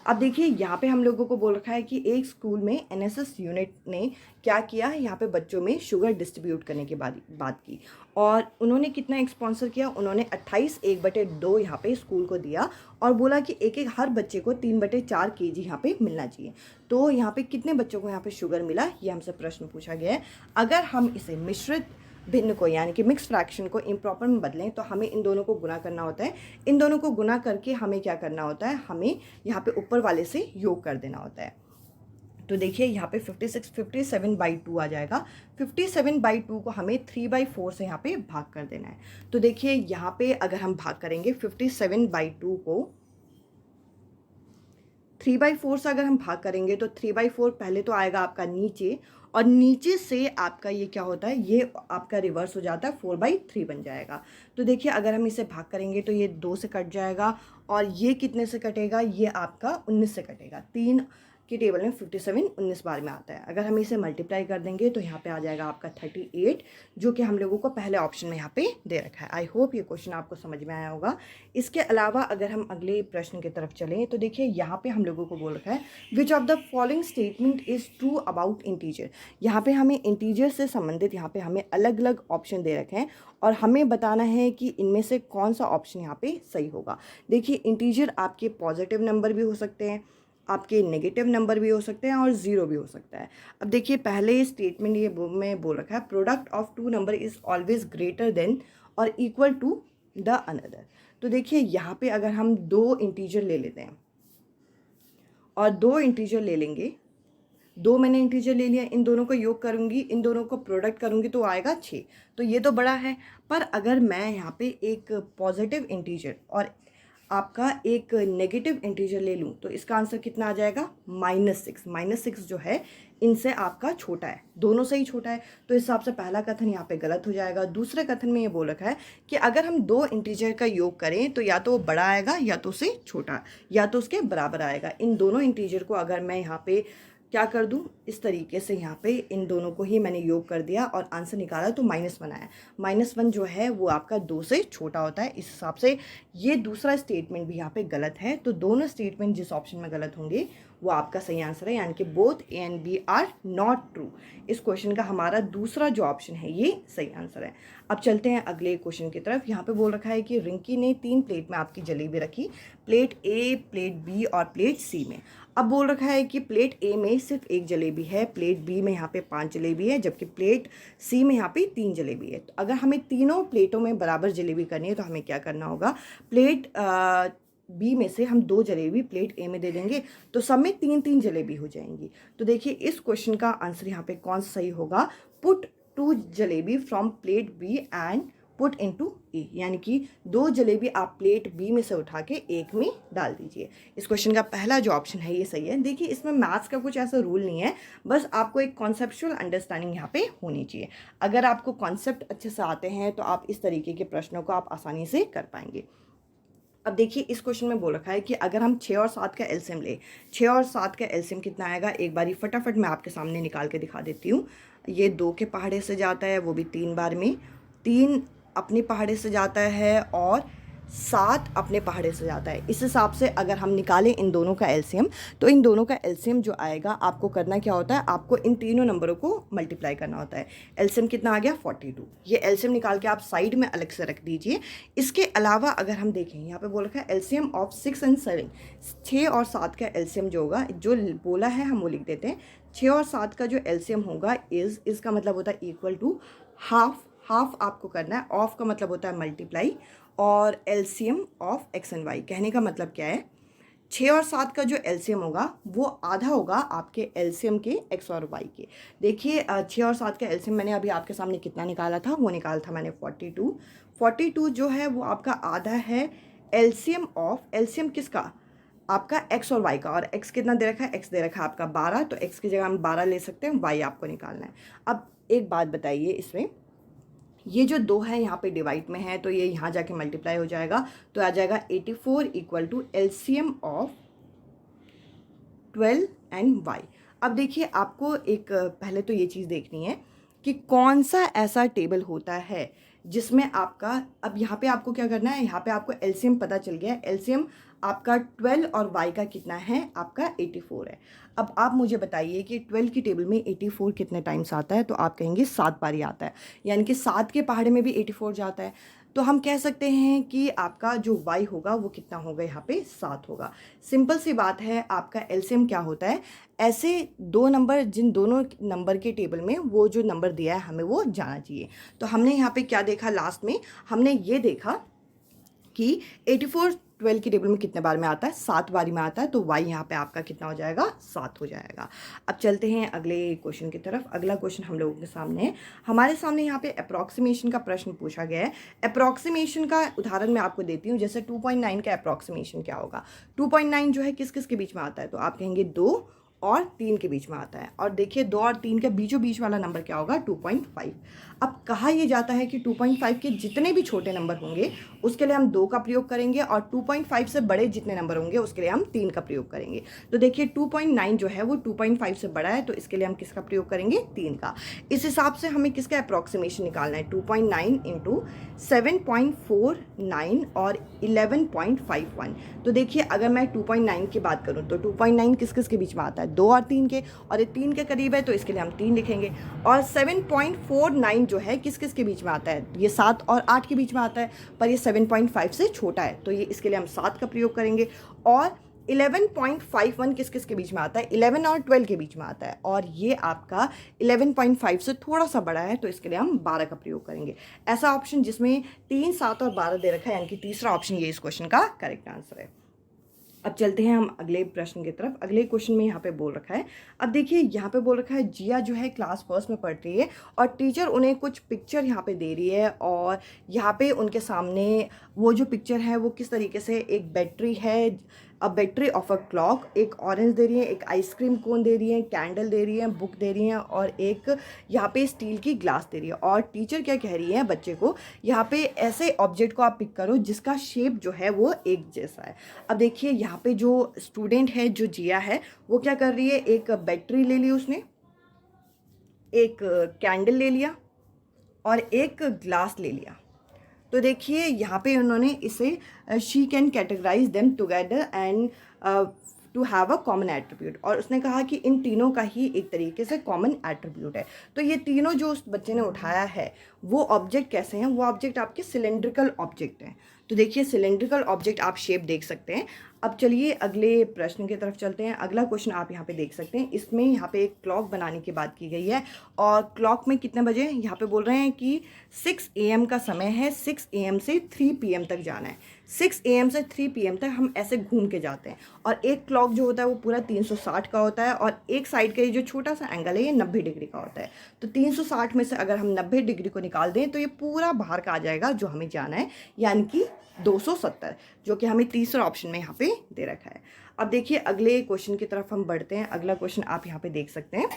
अब देखिए यहाँ पे हम लोगों को बोल रखा है कि एक स्कूल में एनएसएस यूनिट ने क्या किया है, यहाँ पे बच्चों में शुगर डिस्ट्रीब्यूट करने की बात की और उन्होंने कितना स्पॉन्सर किया, उन्होंने 28 1/2 यहाँ पे स्कूल को दिया और बोला कि एक एक हर बच्चे को 3/4 केजी यहाँ पे मिलना चाहिए। तो यहाँ पे कितने बच्चों को यहाँ पे शुगर मिला, ये हमसे प्रश्न पूछा गया है। अगर हम इसे मिश्रित भिन्न को यानी कि मिक्स फ्रैक्शन को इम्प्रॉपर में बदलें तो हमें इन दोनों को गुना करना होता है। इन दोनों को गुना करके हमें क्या करना होता है, हमें यहाँ पे ऊपर वाले से योग कर देना होता है। तो देखिए यहाँ पे 57/2 आ जाएगा। 57/2 को हमें 3/4 से यहाँ पे भाग कर देना है। तो देखिए यहाँ पे अगर हम भाग करेंगे 57/2 को 3/4 से अगर हम भाग करेंगे तो 3/4 पहले तो आएगा आपका नीचे और नीचे से आपका ये क्या होता है, ये आपका रिवर्स हो जाता है 4/3 बन जाएगा। तो देखिए अगर हम इसे भाग करेंगे तो ये 2 से कट जाएगा और ये कितने से कटेगा, ये आपका 19 से कटेगा। 3 की टेबल में 57 19 बार में आता है। अगर हम इसे मल्टीप्लाई कर देंगे तो यहाँ पे आ जाएगा आपका 38, जो कि हम लोगों को पहले ऑप्शन में यहाँ पे दे रखा है। आई होप ये क्वेश्चन आपको समझ में आया होगा। इसके अलावा अगर हम अगले प्रश्न की तरफ चलें तो देखिए यहाँ पे हम लोगों को बोल रखा है विच of the following statement is true about integer. यहाँ पे हमें इंटीजर से संबंधित यहाँ पे हमें अलग अलग ऑप्शन दे रखे हैं और हमें बताना है कि इनमें से कौन सा ऑप्शन यहाँ पे सही होगा। देखिए इंटीजर आपके पॉजिटिव नंबर भी हो सकते हैं, आपके नेगेटिव नंबर भी हो सकते हैं और ज़ीरो भी हो सकता है। अब देखिए पहले स्टेटमेंट ये में बोल रखा है product of 2 number is always greater than और इक्वल टू द अनदर। तो देखिए यहाँ पे अगर हम 2 इंटीजर ले लेते हैं और 2 इंटीजर ले लेंगे, 2 मैंने इंटीजर ले लिया, इन दोनों को योग करूँगी, इन दोनों को प्रोडक्ट करूँगी तो आएगा 6। तो ये तो बड़ा है। पर अगर मैं यहाँ पे एक पॉजिटिव इंटीजर और आपका एक नेगेटिव इंटीजर ले लूँ तो इसका आंसर कितना आ जाएगा, -6। -6 जो है इनसे आपका छोटा है, दोनों से ही छोटा है। तो इस हिसाब से पहला कथन यहाँ पे गलत हो जाएगा। दूसरे कथन में ये बोल रखा है कि अगर हम 2 इंटीजर का योग करें तो या तो वो बड़ा आएगा या तो उससे छोटा या तो उसके बराबर आएगा। इन दोनों इंटीजर को अगर मैं यहाँ पे क्या कर दूं, इस तरीके से यहाँ पे इन दोनों को ही मैंने योग कर दिया और आंसर निकाला तो -1 आया। -1 जो है वो आपका 2 से छोटा होता है। इस हिसाब से ये दूसरा स्टेटमेंट भी यहाँ पे गलत है। तो दोनों स्टेटमेंट जिस ऑप्शन में गलत होंगे वो आपका सही आंसर है, यानी कि both A and B are not true. इस क्वेश्चन का हमारा दूसरा जो ऑप्शन है ये सही आंसर है। अब चलते हैं अगले क्वेश्चन की तरफ। यहाँ पे बोल रखा है कि रिंकी ने 3 प्लेट में आपकी जलेबी रखी, प्लेट ए, प्लेट बी और प्लेट सी में। अब बोल रखा है कि प्लेट ए में सिर्फ 1 जलेबी है, प्लेट बी में यहाँ पे 5 जलेबी है, जबकि प्लेट सी में यहाँ पे 3 जलेबी है। तो अगर हमें तीनों प्लेटों में बराबर जलेबी करनी है तो हमें क्या करना होगा, प्लेट बी में से हम 2 जलेबी प्लेट ए में दे देंगे तो सब में 3-3 जलेबी हो जाएंगी। तो देखिए इस क्वेश्चन का आंसर यहाँ पे कौन सही होगा, put 2 jalebi from plate B and put into A, यानी कि 2 जलेबी आप प्लेट बी में से उठा के एक में डाल दीजिए। इस क्वेश्चन का पहला जो ऑप्शन है ये सही है। देखिए इसमें मैथ्स का कुछ ऐसा रूल नहीं है, बस आपको एक कॉन्सेप्चुअल अंडरस्टैंडिंग यहाँ पे होनी चाहिए। अगर आपको कॉन्सेप्ट अच्छे से आते हैं तो आप इस तरीके के प्रश्नों को आप आसानी से कर पाएंगे। अब देखिए इस क्वेश्चन में बोल रखा है कि अगर हम 6 और 7 का एलसीएम ले, 6 और 7 का एलसीएम कितना आएगा, एक बारी फटाफट मैं आपके सामने निकाल के दिखा देती हूँ। ये 2 के पहाड़े से जाता है, वो भी 3 बार में, 3 अपने पहाड़े से जाता है और 7 अपने पहाड़े से जाता है। इस हिसाब से अगर हम निकालें इन दोनों का एलसीएम तो इन दोनों का एलसीएम जो आएगा, आपको करना क्या होता है, आपको इन तीनों नंबरों को मल्टीप्लाई करना होता है। एलसीएम कितना आ गया, 42। ये एलसीएम निकाल के आप साइड में अलग से रख दीजिए। इसके अलावा अगर हम देखें, यहाँ पे बोल रखा है एलसीएम ऑफ 6 एंड 7, 6 और 7 का एलसीएम जो होगा, जो बोला है हम वो लिख देते हैं। 6 और 7 का जो एलसीएम होगा इसका मतलब होता है इक्वल टू हाफ। हाफ आपको करना है, ऑफ का मतलब होता है मल्टीप्लाई, और LCM of X and Y. कहने का मतलब क्या है, 6 और 7 का जो एलसीएम होगा वो आधा होगा आपके एलसीएम के एक्स और वाई के। देखिए 6 और 7 का एलसीएम मैंने अभी आपके सामने कितना निकाला था, वो निकाला था मैंने 42। 42 जो है वो आपका आधा है एलसीएम ऑफ, एलसीएम किसका, आपका एक्स और वाई का। और एक्स कितना दे रखा है, एक्स दे रखा है आपका 12, तो एक्स की जगह हम 12 ले सकते हैं, वाई आपको निकालना है। अब एक बात बताइए, इसमें ये जो 2 है यहाँ पे डिवाइड में है तो ये यहाँ जाके मल्टीप्लाई हो जाएगा, तो आ जाएगा 84 equal to LCM of 12 and Y. अब देखिए आपको एक पहले तो ये चीज़ देखनी है कि कौन सा ऐसा टेबल होता है जिसमें आपका, अब यहाँ पे आपको क्या करना है, यहाँ पे आपको एलसीएम पता चल गया है। एलसीएम आपका 12 और y का कितना है, आपका 84 है। अब आप मुझे बताइए कि 12 की टेबल में 84 कितने टाइम्स आता है, तो आप कहेंगे 7 बारी आता है, यानी कि 7 के पहाड़े में भी 84 जाता है। तो हम कह सकते हैं कि आपका जो y होगा वो कितना होगा, यहाँ पे 7 होगा। सिंपल सी बात है, आपका एलसीएम क्या होता है, ऐसे दो नंबर, जिन दोनों नंबर के टेबल में वो जो नंबर दिया है हमें वो जाना चाहिए। तो हमने यहाँ पे क्या देखा, लास्ट में हमने ये देखा कि 84 12 की टेबल में कितने बार में आता है, 7 बारी में आता है। तो y यहाँ पे आपका कितना हो जाएगा, 7 हो जाएगा। अब चलते हैं अगले क्वेश्चन की तरफ। अगला क्वेश्चन हम लोगों के सामने है, हमारे सामने यहाँ पे अप्रॉक्सीमेशन का प्रश्न पूछा गया है। अप्रॉक्सीमेशन का उदाहरण मैं आपको देती हूँ, जैसे 2.9 का अप्रॉक्सीमेशन क्या होगा। 2.9 जो है किस किस के बीच में आता है, तो आप कहेंगे 2 और 3 के बीच में आता है। और देखिए 2 और 3 के बीचों बीच वाला नंबर क्या होगा, 2.5। अब कहा यह जाता है कि 2.5 के जितने भी छोटे नंबर होंगे उसके लिए हम 2 का प्रयोग करेंगे, और 2.5 से बड़े जितने नंबर होंगे उसके लिए हम 3 का प्रयोग करेंगे। तो देखिए 2.9 जो है वो 2.5 से बड़ा है, तो इसके लिए हम किसका प्रयोग करेंगे, 3 का। इस हिसाब से हमें किसका अप्रॉक्सीमेशन निकालना है, 2.9 इंटू 7.49 और 11.51। तो देखिए अगर मैं 2.9 की बात करूं तो 2.9 किस किस के बीच में आता है, 2 और 3 के, और ये 3 के करीब है तो इसके लिए हम 3 लिखेंगे। और 7.49 जो है किस किस के बीच में आता है, ये 7 और 8 के बीच में आता है, पर ये 7.5 से छोटा है, तो ये इसके लिए हम 7 का प्रयोग करेंगे। और 11.51 किस किस के बीच में आता है, 11 और 12 के बीच में आता है, और ये आपका 11.5 से थोड़ा सा बड़ा है, तो इसके लिए हम 12 का प्रयोग करेंगे। ऐसा ऑप्शन जिसमें 3, 7 और 12 दे रखा है, यानी कि तीसरा ऑप्शन ये इस क्वेश्चन का करेक्ट आंसर है। अब चलते हैं हम अगले प्रश्न की तरफ। अगले क्वेश्चन में यहाँ पे बोल रखा है, अब देखिए यहाँ पे बोल रखा है जिया जो है क्लास फर्स्ट में पढ़ रही है और टीचर उन्हें कुछ पिक्चर यहाँ पे दे रही है, और यहाँ पे उनके सामने वो जो पिक्चर है वो किस तरीके से, एक बैटरी है, a battery of a clock, एक ऑरेंज दे रही है, एक आइसक्रीम कोन दे रही है, कैंडल दे रही है, बुक दे रही है, और एक यहाँ पे स्टील की ग्लास दे रही है। और टीचर क्या कह रही है बच्चे को, यहाँ पे ऐसे ऑब्जेक्ट को आप पिक करो जिसका शेप जो है वो एक जैसा है। अब देखिए यहाँ पे जो स्टूडेंट है, जो जिया है, वो क्या कर रही है, एक बैटरी ले ली उसने, एक कैंडल ले लिया और एक ग्लास ले लिया। तो देखिए यहाँ पे उन्होंने इसे she can categorise them together and to have a common attribute, और उसने कहा कि इन तीनों का ही एक तरीके से कॉमन एट्रीब्यूट है। तो ये तीनों जो उस बच्चे ने उठाया है वो ऑब्जेक्ट कैसे हैं, वो ऑब्जेक्ट आपके सिलेंड्रिकल ऑब्जेक्ट हैं। तो देखिए सिलेंड्रिकल ऑब्जेक्ट आप शेप देख सकते हैं। अब चलिए अगले प्रश्न की तरफ चलते हैं। अगला क्वेश्चन आप यहाँ पे देख सकते हैं, इसमें यहाँ पे एक क्लॉक बनाने की बात की गई है, और क्लॉक में कितने बजे हैं, यहाँ पे बोल रहे हैं कि 6 AM का समय है, 6 AM से 3 PM तक जाना है। 6 AM से 3 PM तक हम ऐसे घूम के जाते हैं, और एक क्लॉक जो होता है वो पूरा 360 का होता है, और एक साइड का ये जो छोटा सा एंगल है ये 90 डिग्री का होता है। तो 360 में से अगर हम 90 डिग्री को निकाल दें तो ये पूरा बाहर का आ जाएगा जो हमें जाना है, यानी कि 270, जो कि हमें तीसरा ऑप्शन में यहाँ पे दे रखा है। अब देखिए अगले क्वेश्चन की तरफ हम बढ़ते हैं। अगला क्वेश्चन आप यहाँ पे देख सकते हैं।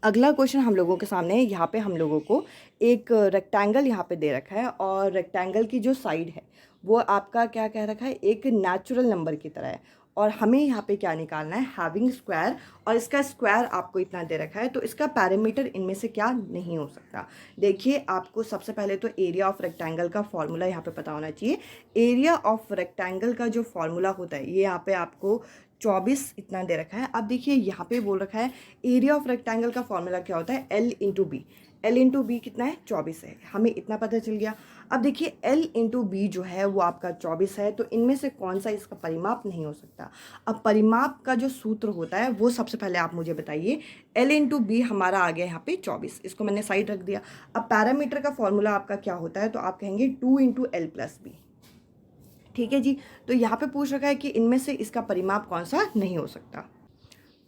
अगला क्वेश्चन हम लोगों के सामने है, यहाँ पे हम लोगों को एक रेक्टेंगल यहाँ पे दे रखा है, और रेक्टेंगल की जो साइड है वो आपका क्या कह रखा है, एक नेचुरल नंबर की तरह है, और हमें यहाँ पे क्या निकालना है, हैविंग स्क्वायर, और इसका स्क्वायर आपको इतना दे रखा है, तो इसका पैरामीटर इनमें से क्या नहीं हो सकता। देखिए आपको सबसे पहले तो एरिया ऑफ रेक्टेंगल का फॉर्मूला यहाँ पे पता होना चाहिए। एरिया ऑफ रेक्टेंगल का जो फॉर्मूला होता है ये यहाँ पे आपको 24 इतना दे रखा है। अब देखिए यहाँ पे बोल रखा है एरिया ऑफ रेक्टेंगल का फॉर्मूला क्या होता है, L into B. L into B कितना है, 24 है, हमें इतना पता चल गया। अब देखिए L इंटू बी जो है वो आपका 24 है, तो इनमें से कौन सा इसका परिमाप नहीं हो सकता। अब परिमाप का जो सूत्र होता है वो सबसे पहले आप मुझे बताइए। L इंटू बी हमारा आ गया यहाँ पे 24, इसको मैंने साइड रख दिया। अब पैरामीटर का फॉर्मूला आपका क्या होता है, तो आप कहेंगे 2 इंटू एल प्लस बी। ठीक है जी, तो यहाँ पे पूछ रखा है कि इनमें से इसका परिमाप कौन सा नहीं हो सकता।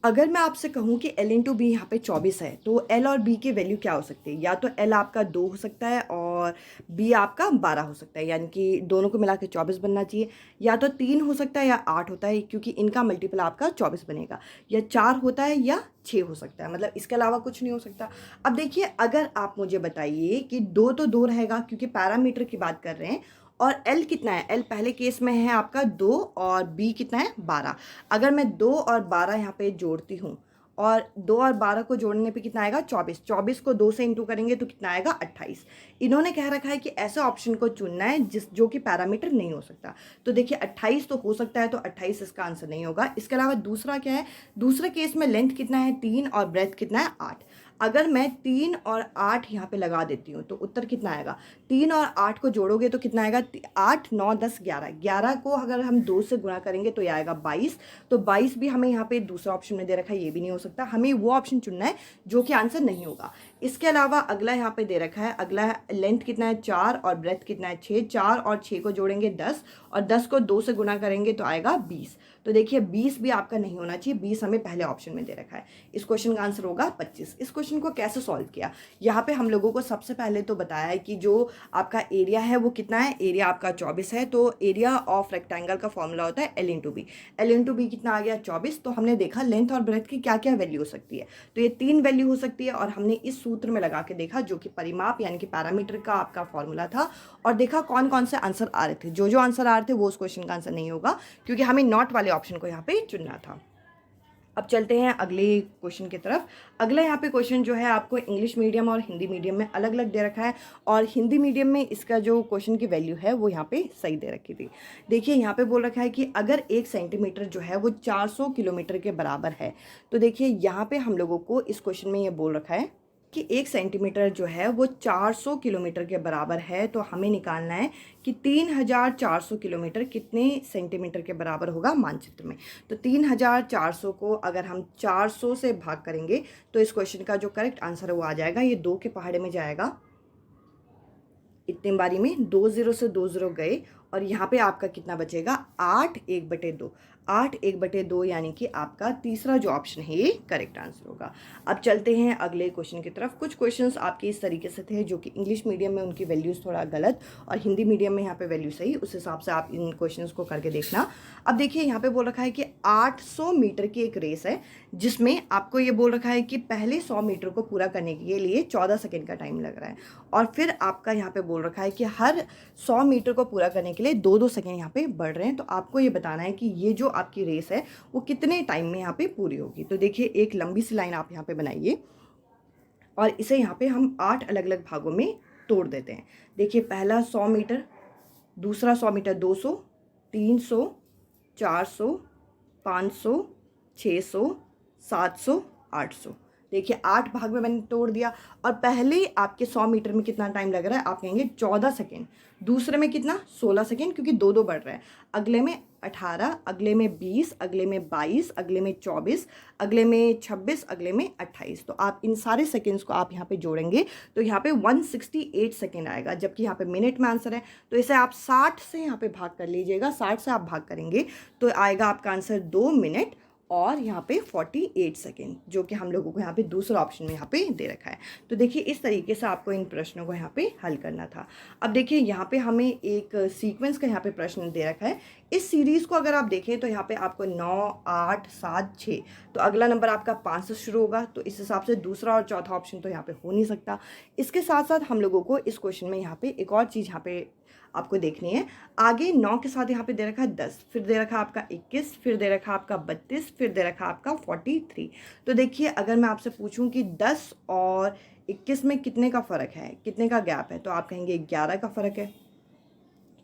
अगर मैं आपसे कहूँ कि L इंटू बी यहाँ पे 24 है, तो L और B की वैल्यू क्या हो सकती है, या तो L आपका 2 हो सकता है और B आपका 12 हो सकता है, यानी कि दोनों को मिला के 24 बनना चाहिए, या तो 3 हो सकता है या 8 होता है, क्योंकि इनका मल्टीपल आपका 24 बनेगा, या 4 होता है या 6 हो सकता है, मतलब इसके अलावा कुछ नहीं हो सकता। अब देखिए अगर आप मुझे बताइए कि 2 तो 2 रहेगा, क्योंकि पैरामीटर की बात कर रहे हैं, और एल कितना है, एल पहले केस में है आपका 2 और बी कितना है 12। अगर मैं 2 और 12 यहाँ पे जोड़ती हूँ और 2 और 12 को जोड़ने पे कितना आएगा 24, 24 को 2 से इंटू करेंगे तो कितना आएगा 28। इन्होंने कह रखा है कि ऐसे ऑप्शन को चुनना है जो कि पैरामीटर नहीं हो सकता। तो देखिए 28 तो हो सकता है, तो 28 इसका आंसर नहीं होगा। इसके अलावा दूसरा क्या है, दूसरे केस में लेंथ कितना है 3 और ब्रेथ कितना है 8। अगर मैं 3 और 8 यहाँ पे लगा देती हूँ तो उत्तर कितना आएगा, 3 और 8 को जोड़ोगे तो कितना आएगा 8 9 10 11, 11 को अगर हम 2 से गुणा करेंगे तो ये आएगा 22। तो 22 भी हमें यहाँ पे दूसरा ऑप्शन में दे रखा है, ये भी नहीं हो सकता। हमें वो ऑप्शन चुनना है जो कि आंसर नहीं होगा। इसके अलावा अगला यहाँ पे दे रखा है, अगला लेंथ कितना है 4 और ब्रेथ कितना है 6, 4 और 6 को जोड़ेंगे 10 और 10 को 2 से गुणा करेंगे तो आएगा 20। तो देखिए 20 भी आपका नहीं होना चाहिए, 20 हमें पहले ऑप्शन में दे रखा है। इस क्वेश्चन का आंसर होगा 25। इस क्वेश्चन को कैसे सॉल्व किया, यहाँ पे हम लोगों को सबसे पहले तो बताया है कि जो आपका एरिया है वो कितना है, एरिया आपका 24 है। तो एरिया ऑफ रेक्टेंगल का फॉर्मूला होता है L into B. L into B कितना आ गया 24। तो हमने देखा लेंथ और ब्रेथ की क्या क्या वैल्यू हो सकती है, तो ये 3 वैल्यू हो सकती है और हमने इस सूत्र में लगा के देखा जो कि परिमाप यानी कि पैरामीटर का आपका फॉर्मूला था, और देखा कौन कौन से आंसर आ रहे थे। जो आंसर आ रहे थे वो उस क्वेश्चन का आंसर नहीं होगा, क्योंकि हमें नॉट वाले ऑप्शन को यहाँ पे चुनना था। अब चलते हैं अगले क्वेश्चन की तरफ। अगला यहाँ पे क्वेश्चन जो है आपको इंग्लिश मीडियम और हिंदी मीडियम में अलग अलग दे रखा है, और हिंदी मीडियम में इसका जो क्वेश्चन की वैल्यू है वो यहाँ पे सही दे रखी थी। देखिए यहाँ पे बोल रखा है कि अगर 1 सेंटीमीटर जो है वो 400 किलोमीटर के बराबर है। तो देखिए यहाँ पे हम लोगों को इस क्वेश्चन में ये बोल रखा है कि 1 सेंटीमीटर जो है वो 400 किलोमीटर के बराबर है। तो हमें निकालना है कि 3400 किलोमीटर कितने सेंटीमीटर के बराबर होगा मानचित्र में। तो 3400 को अगर हम 400 से भाग करेंगे तो इस क्वेश्चन का जो करेक्ट आंसर है वो आ जाएगा, ये 2 के पहाड़े में जाएगा। इतनी बारी में 2 0 से 2 0 गए और यहाँ पे आपका कितना बचेगा 8 1/2। 8 1/2 यानी कि आपका तीसरा जो ऑप्शन है ये करेक्ट आंसर होगा। अब चलते हैं अगले क्वेश्चन की तरफ। कुछ क्वेश्चंस आपके इस तरीके से थे जो कि इंग्लिश मीडियम में उनकी वैल्यूज़ थोड़ा गलत और हिंदी मीडियम में यहाँ पे वैल्यू सही, उस हिसाब से आप इन क्वेश्चंस को करके देखना। अब देखिए यहाँ पे बोल रखा है कि 800 मीटर की एक रेस है जिसमें आपको ये बोल रखा है कि पहले 100 मीटर को पूरा करने के लिए 14 सेकेंड का टाइम लग रहा है, और फिर आपका यहाँ पे बोल रखा है कि हर 100 मीटर को पूरा करने के लिए 2-2 सेकेंड यहाँ पे बढ़ रहे हैं। तो आपको ये बताना है कि ये जो आपकी रेस है वो कितने टाइम में यहाँ पे पूरी होगी। तो देखिए एक लंबी सी लाइन आप यहाँ पे बनाइए और इसे यहाँ पे हम 8 अलग अलग भागों में तोड़ देते हैं। देखिए पहला 100 मीटर, दूसरा 100 मीटर 200, 300, 400, 500, 600, 700, 800। देखिए 8 भाग में मैंने तोड़ दिया, और पहले आपके 100 मीटर में कितना टाइम लग रहा है, आप कहेंगे 14 सेकेंड। दूसरे में कितना 16 सेकेंड, क्योंकि 2-2 बढ़ रहा है। अगले में 18, अगले में 20, अगले में 22, अगले में 24, अगले में 26, अगले में 28। तो आप इन सारे सेकेंड्स को आप यहाँ पे जोड़ेंगे तो यहाँ पे 168 सेकेंड आएगा, जबकि यहाँ पे मिनट में आंसर है। तो इसे आप 60 से यहाँ पे भाग कर लीजिएगा। 60 से आप भाग करेंगे तो आएगा आपका आंसर 2 मिनट और यहाँ पे 48 सेकेंड, जो कि हम लोगों को यहाँ पे दूसरा ऑप्शन में यहाँ पे दे रखा है। तो देखिए इस तरीके से आपको इन प्रश्नों को यहाँ पे हल करना था। अब देखिए यहाँ पे हमें एक सीक्वेंस का यहाँ पे प्रश्न दे रखा है। इस सीरीज़ को अगर आप देखें तो यहाँ पे आपको 9 8 7 6, तो अगला नंबर आपका 5 से शुरू होगा। तो इस हिसाब से दूसरा और चौथा ऑप्शन तो यहाँ पे हो नहीं सकता। इसके साथ साथ हम लोगों को इस क्वेश्चन में यहाँ पे एक और चीज़ यहाँ पे आपको देखनी है। आगे 9 के साथ यहाँ पे दे रखा है 10, फिर दे रखा आपका 21, फिर दे रखा आपका 32, फिर दे रखा आपका 43। तो देखिए अगर मैं आपसे पूछूं कि 10 और 21 में कितने का फ़र्क है, कितने का गैप है, तो आप कहेंगे 11 का फ़र्क है।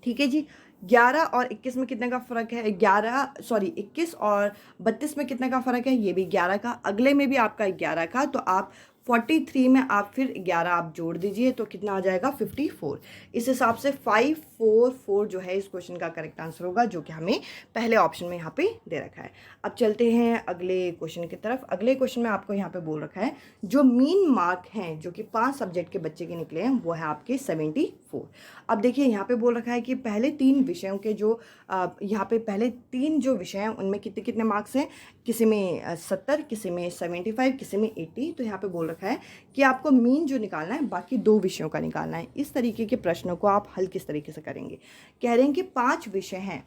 ठीक है जी, 11 और 21 में कितने का फ़र्क है, 21 और 32 में कितने का फ़र्क है, ये भी 11 का। अगले में भी आपका 11 का, तो आप 43 में आप फिर 11 आप जोड़ दीजिए तो कितना आ जाएगा 54। इस हिसाब से 544 जो है इस क्वेश्चन का करेक्ट आंसर होगा, जो कि हमें पहले ऑप्शन में यहाँ पे दे रखा है। अब चलते हैं अगले क्वेश्चन की तरफ। अगले क्वेश्चन में आपको यहाँ पे बोल रखा है जो मीन मार्क हैं जो कि 5 सब्जेक्ट के बच्चे के निकले हैं वो है आपके 74। अब देखिए यहाँ पे बोल रखा है कि पहले 3 विषयों के जो यहाँ पे पहले 3 जो विषय हैं उनमें कितने कितने मार्क्स हैं, किसी में 70, किसी में 75, किसी में 80। तो यहाँ पे बोल रखा है कि आपको मीन जो निकालना है बाकी 2 विषयों का निकालना है। इस तरीके के प्रश्नों को आप हल किस तरीके से करेंगे, कह रहे हैं कि 5 विषय हैं,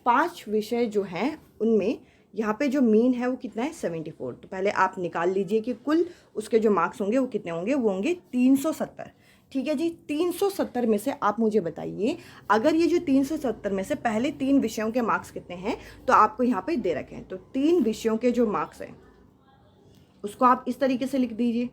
5 विषय जो हैं उनमें यहाँ पे जो मीन है वो कितना है 74। तो पहले आप निकाल लीजिए कि कुल उसके जो मार्क्स होंगे वो कितने होंगे, वो होंगे 370। ठीक है जी। 370 में से आप मुझे बताइए, अगर ये जो 370 में से पहले 3 विषयों के मार्क्स कितने हैं, तो आपको यहाँ पे दे रखे हैं। तो 3 विषयों के जो मार्क्स हैं उसको आप इस तरीके से लिख दीजिए।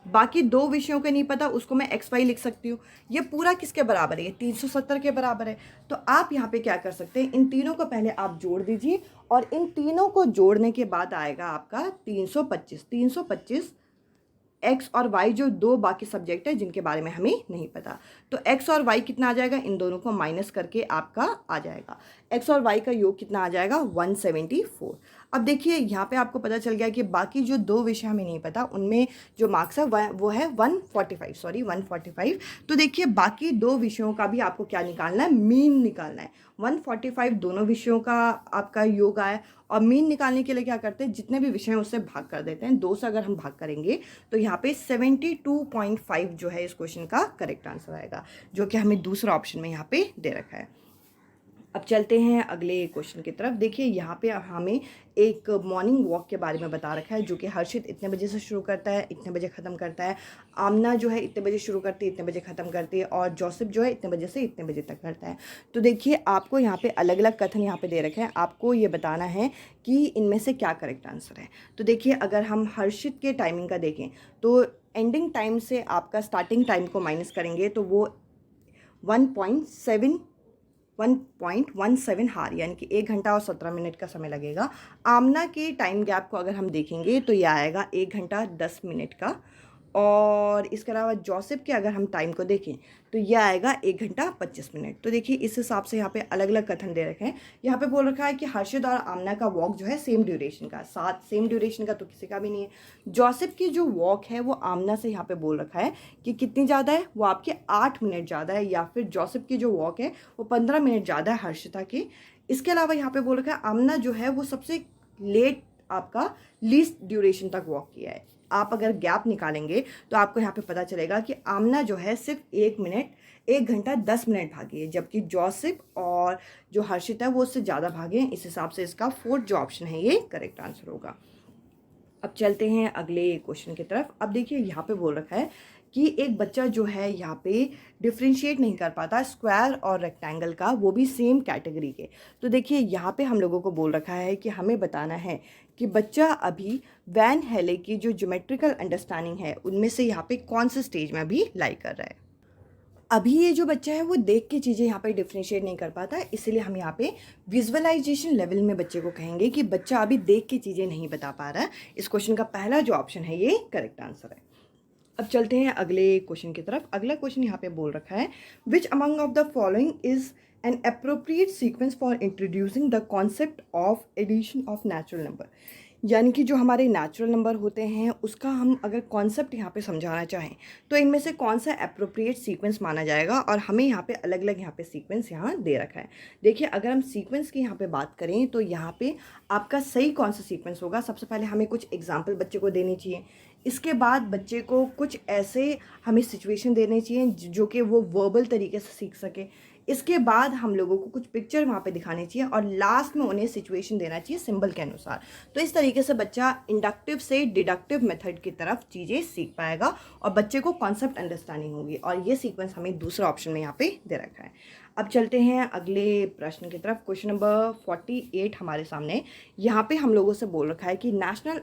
बाकी 2 विषयों के नहीं पता, उसको मैं XY लिख सकती हूँ। ये पूरा किसके बराबर है? ये 370 के बराबर है। तो आप यहाँ पे क्या कर सकते हैं, इन तीनों को पहले आप जोड़ दीजिए और इन तीनों को जोड़ने के बाद आएगा आपका 325। 325 एक्स और वाई जो 2 बाकी सब्जेक्ट है जिनके बारे में हमें नहीं पता, तो एक्स और वाई कितना आ जाएगा, इन दोनों को माइनस करके आपका आ जाएगा एक्स और वाई का योग कितना आ जाएगा, 174। अब देखिए यहाँ पे आपको पता चल गया कि बाकी जो 2 विषय हमें नहीं पता उनमें जो मार्क्स है वो है 145। तो देखिए बाकी 2 विषयों का भी आपको क्या निकालना है, मीन निकालना है। 145 दोनों विषयों का आपका योग आया, और मीन निकालने के लिए क्या करते हैं, जितने भी विषय हैं उससे भाग कर देते हैं। 2 से अगर हम भाग करेंगे तो यहाँ पे 72.5 जो है इस क्वेश्चन का करेक्ट आंसर आएगा, जो कि हमें दूसरा ऑप्शन में यहाँ पे दे रखा है। अब चलते हैं अगले क्वेश्चन की तरफ। देखिए यहाँ पे हमें एक मॉर्निंग वॉक के बारे में बता रखा है, जो कि हर्षित इतने बजे से शुरू करता है, इतने बजे ख़त्म करता है, आमना जो है इतने बजे शुरू करती है, इतने बजे ख़त्म करती है, और जोसेफ जो है इतने बजे से इतने बजे तक करता है। तो देखिए आपको यहाँ पे अलग अलग कथन यहाँ पे दे रखे हैं, आपको ये बताना है कि इनमें से क्या करेक्ट आंसर है। तो देखिए अगर हम हर्षित के टाइमिंग का देखें तो एंडिंग टाइम से आपका स्टार्टिंग टाइम को माइनस करेंगे तो वो 1.17 हार, यानी कि 1 घंटा और 17 मिनट का समय लगेगा। आमना के टाइम गैप को अगर हम देखेंगे तो यह आएगा 1 घंटा 10 मिनट का, और इसके अलावा जोसेफ के अगर हम टाइम को देखें तो यह आएगा 1 घंटा 25 मिनट। तो देखिए इस हिसाब से यहाँ पे अलग अलग कथन दे रखे हैं। यहाँ पे बोल रखा है कि हर्षित और आमना का वॉक जो है सेम ड्यूरेशन का, साथ सेम ड्यूरेशन का तो किसी का भी नहीं है। जोसेफ की जो वॉक है वो आमना से यहाँ पे बोल रखा है कि कितनी ज़्यादा है, वो आपके 8 मिनट ज़्यादा है, या फिर जोसेफ की जो वॉक है वो 15 मिनट ज़्यादा है हर्षिता की। इसके अलावा यहाँ पे बोल रखा है आमना जो है वो सबसे लेट आपका लीस्ट ड्यूरेशन तक वॉक किया है। आप अगर गैप निकालेंगे तो आपको यहाँ पे पता चलेगा कि आमना जो है सिर्फ 1 घंटा 10 मिनट भागी है, जबकि जोसेफ और जो हर्षित है वो उससे ज़्यादा भागे हैं। इस हिसाब से इसका 4th जो ऑप्शन है ये करेक्ट आंसर होगा। अब चलते हैं अगले क्वेश्चन की तरफ। अब देखिए यहाँ पे बोल रखा है कि एक बच्चा जो है यहाँ पे डिफ्रेंशिएट नहीं कर पाता स्क्वायर और रेक्टेंगल का, वो भी सेम कैटेगरी के। तो देखिए यहाँ पे हम लोगों को बोल रखा है कि हमें बताना है कि बच्चा अभी वैन हेले की जो ज्योमेट्रिकल अंडरस्टैंडिंग है उनमें से यहाँ पे कौन से स्टेज में अभी लाई कर रहा है। अभी ये जो बच्चा है वो देख के चीज़ें यहाँ पे डिफ्रेंशिएट नहीं कर पाता, इसलिए हम यहाँ पे विजुअलाइजेशन लेवल में बच्चे को कहेंगे कि बच्चा अभी देख के चीज़ें नहीं बता पा रहा है। इस क्वेश्चन का पहला जो ऑप्शन है ये करेक्ट आंसर है। अब चलते हैं अगले क्वेश्चन की तरफ। अगला क्वेश्चन यहाँ पे बोल रखा है, which among of the following is an appropriate sequence for introducing the concept of addition of natural number. यानी कि जो हमारे नेचुरल नंबर होते हैं उसका हम अगर कॉन्सेप्ट यहाँ पे समझाना चाहें तो इनमें से कौन सा अप्रोप्रिएट सीक्वेंस माना जाएगा, और हमें यहाँ पे अलग अलग यहाँ पे सीक्वेंस यहाँ दे रखा है। देखिए अगर हम सीक्वेंस की यहाँ पे बात करें तो यहाँ पे आपका सही कौन सा सीक्वेंस होगा, सबसे पहले हमें कुछ एग्जाम्पल बच्चे को देनी चाहिए। इसके बाद बच्चे को कुछ ऐसे हमें सिचुएशन देने चाहिए जो कि वो वर्बल तरीके से सीख सके। इसके बाद हम लोगों को कुछ पिक्चर वहाँ पे दिखानी चाहिए, और लास्ट में उन्हें सिचुएशन देना चाहिए सिंबल के अनुसार। तो इस तरीके से बच्चा इंडक्टिव से डिडक्टिव मेथड की तरफ चीज़ें सीख पाएगा और बच्चे को कॉन्सेप्ट अंडरस्टैंडिंग होगी, और ये सीक्वेंस हमें दूसरा ऑप्शन में यहाँ पे दे रखा है। अब चलते हैं अगले प्रश्न की तरफ। क्वेश्चन नंबर 48 हमारे सामने। यहाँ पे हम लोगों से बोल रखा है कि नेशनल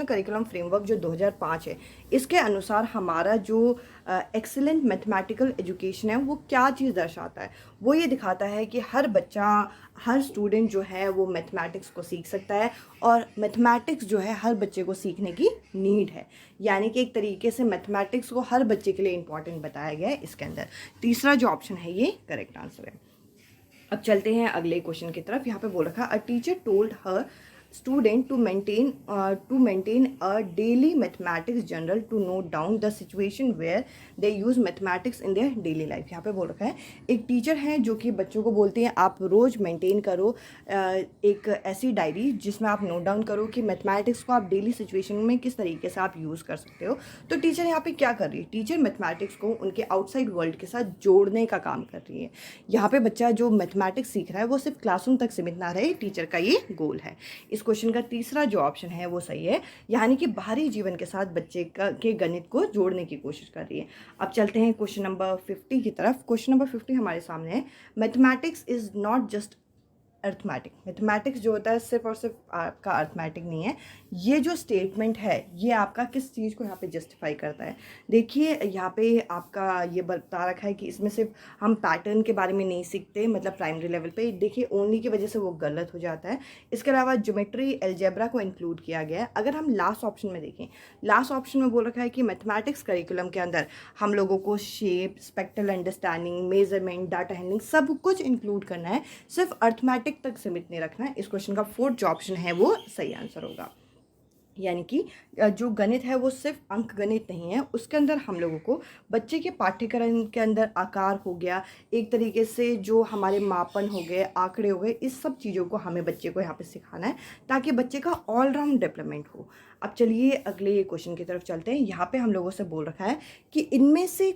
करिकुलम फ्रेमवर्क जो 2005 है, इसके अनुसार हमारा जो एक्सीलेंट मैथमेटिकल एजुकेशन है वो क्या चीज़ दर्शाता है। वो ये दिखाता है कि हर बच्चा, हर स्टूडेंट जो है वो मैथमेटिक्स को सीख सकता है, और मैथमेटिक्स जो है हर बच्चे को सीखने की नीड है। यानी कि एक तरीके से मैथमेटिक्स को हर बच्चे के लिए इंपॉर्टेंट बताया गया है इसके अंदर। तीसरा जो ऑप्शन है ये करेक्ट आंसर है। अब चलते हैं अगले क्वेश्चन की तरफ। यहाँ पे बोल रखा a teacher told her student to maintain a daily mathematics journal to note down the situation where they use mathematics in their daily life। यहाँ पे बोल रखा है एक टीचर है जो कि बच्चों को बोलते हैं आप रोज़ मेंटेन करो एक ऐसी डायरी जिसमें आप नोट डाउन करो कि मैथमेटिक्स को आप डेली सिचुएशन में किस तरीके से आप यूज़ कर सकते हो। तो टीचर यहाँ पे क्या कर रही है, टीचर मैथमेटिक्स को उनके आउटसाइड वर्ल्ड के साथ जोड़ने का काम कर रही है। यहाँ पे बच्चा जो मैथमेटिक्स सीख रहा है वो सिर्फ क्लासरूम तक सीमित ना रहे, टीचर का ये गोल है। इस क्वेश्चन का तीसरा जो ऑप्शन है वो सही है, यानी कि बाहरी जीवन के साथ बच्चे के गणित को जोड़ने की कोशिश कर रही है। अब चलते हैं क्वेश्चन नंबर 50 की तरफ। क्वेश्चन नंबर 50 हमारे सामने है, mathematics is not just arithmetic. Mathematics जो होता है सिर्फ और सिर्फ आपका अर्थमेटिक नहीं है। ये जो स्टेटमेंट है ये आपका किस चीज़ को यहाँ पे जस्टिफाई करता है। देखिए यहाँ पे आपका ये बता रखा है कि इसमें सिर्फ हम पैटर्न के बारे में नहीं सीखते, मतलब प्राइमरी लेवल पे देखिए ओनली की वजह से वो गलत हो जाता है। इसके अलावा ज्योमेट्री अलजेब्रा को इंक्लूड किया गया है। अगर हम लास्ट ऑप्शन में देखें, लास्ट ऑप्शन में बोल रखा है कि मैथमेटिक्स करिकुलम के अंदर हम लोगों को shape, spectral understanding, measurement, data handling सब कुछ इंक्लूड करना है, सिर्फ अर्थमेटिक तक सीमित नहीं रखना है। इस क्वेश्चन का फोर्थ जो ऑप्शन है वो सही आंसर होगा, यानी कि जो गणित है वो सिर्फ अंक गणित नहीं है, उसके अंदर हम लोगों को बच्चे के पाठ्यक्रम के अंदर आकार हो गया, एक तरीके से जो हमारे मापन हो गए, आंकड़े हो गए, इस सब चीज़ों को हमें बच्चे को यहाँ पे सिखाना है ताकि बच्चे का ऑलराउंड डेवलपमेंट हो। अब चलिए अगले क्वेश्चन की तरफ चलते हैं। यहाँ पे हम लोगों से बोल रखा है कि इनमें से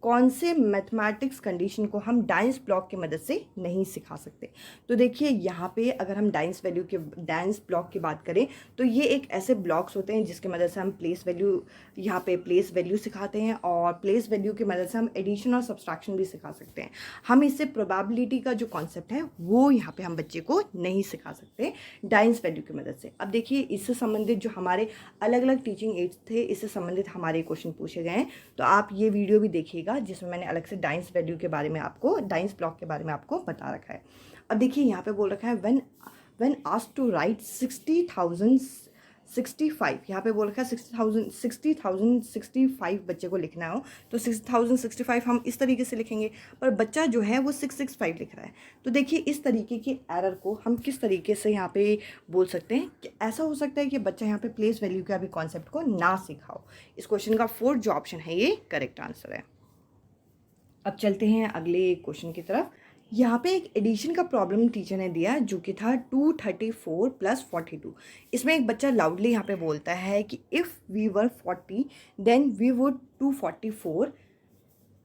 कौन से मैथमेटिक्स कंडीशन को हम डाइंस ब्लॉक की मदद से नहीं सिखा सकते। तो देखिए यहाँ पे अगर हम डाइंस ब्लॉक की बात करें तो ये एक ऐसे ब्लॉक्स होते हैं जिसकी मदद से हम यहाँ पे प्लेस वैल्यू सिखाते हैं, और प्लेस वैल्यू की मदद से हम एडिशन और सब्सट्रैक्शन भी सिखा सकते हैं। हम इससे प्रोबेबिलिटी का जो कॉन्सेप्ट है वो यहाँ पे हम बच्चे को नहीं सिखा सकते डाइंस वैल्यू की मदद से। अब देखिए इससे संबंधित जो हमारे अलग अलग टीचिंग एड्स थे, इससे संबंधित हमारे क्वेश्चन पूछे गए हैं, तो आप ये वीडियो भी देखिएगा जिसमें मैंने अलग से डाइंस वैल्यू के बारे में आपको, डाइंस ब्लॉक के बारे में आपको बता रखा है। अब देखिए यहाँ पे बोल रखा है व्हेन आस्क्ड टू राइट 60,065, यहाँ पे बोल रखा है 60,065 बच्चे को लिखना हो तो 60,065 हम इस तरीके से लिखेंगे, पर बच्चा जो है वो 665 लिख रहा है। तो देखिए इस तरीके की एरर को हम किस तरीके से यहाँ पे बोल सकते हैं कि ऐसा हो सकता है कि बच्चा यहाँ पे प्लेस वैल्यू के अभी कॉन्सेप्ट को ना सिखाओ। इस क्वेश्चन का फोर्थ जो ऑप्शन है ये करेक्ट आंसर है। अब चलते हैं अगले क्वेश्चन की तरफ। यहाँ पे एक एडिशन का प्रॉब्लम टीचर ने दिया जो कि था 234 + 42। इसमें एक बच्चा लाउडली यहाँ पे बोलता है कि if we were 40 then we would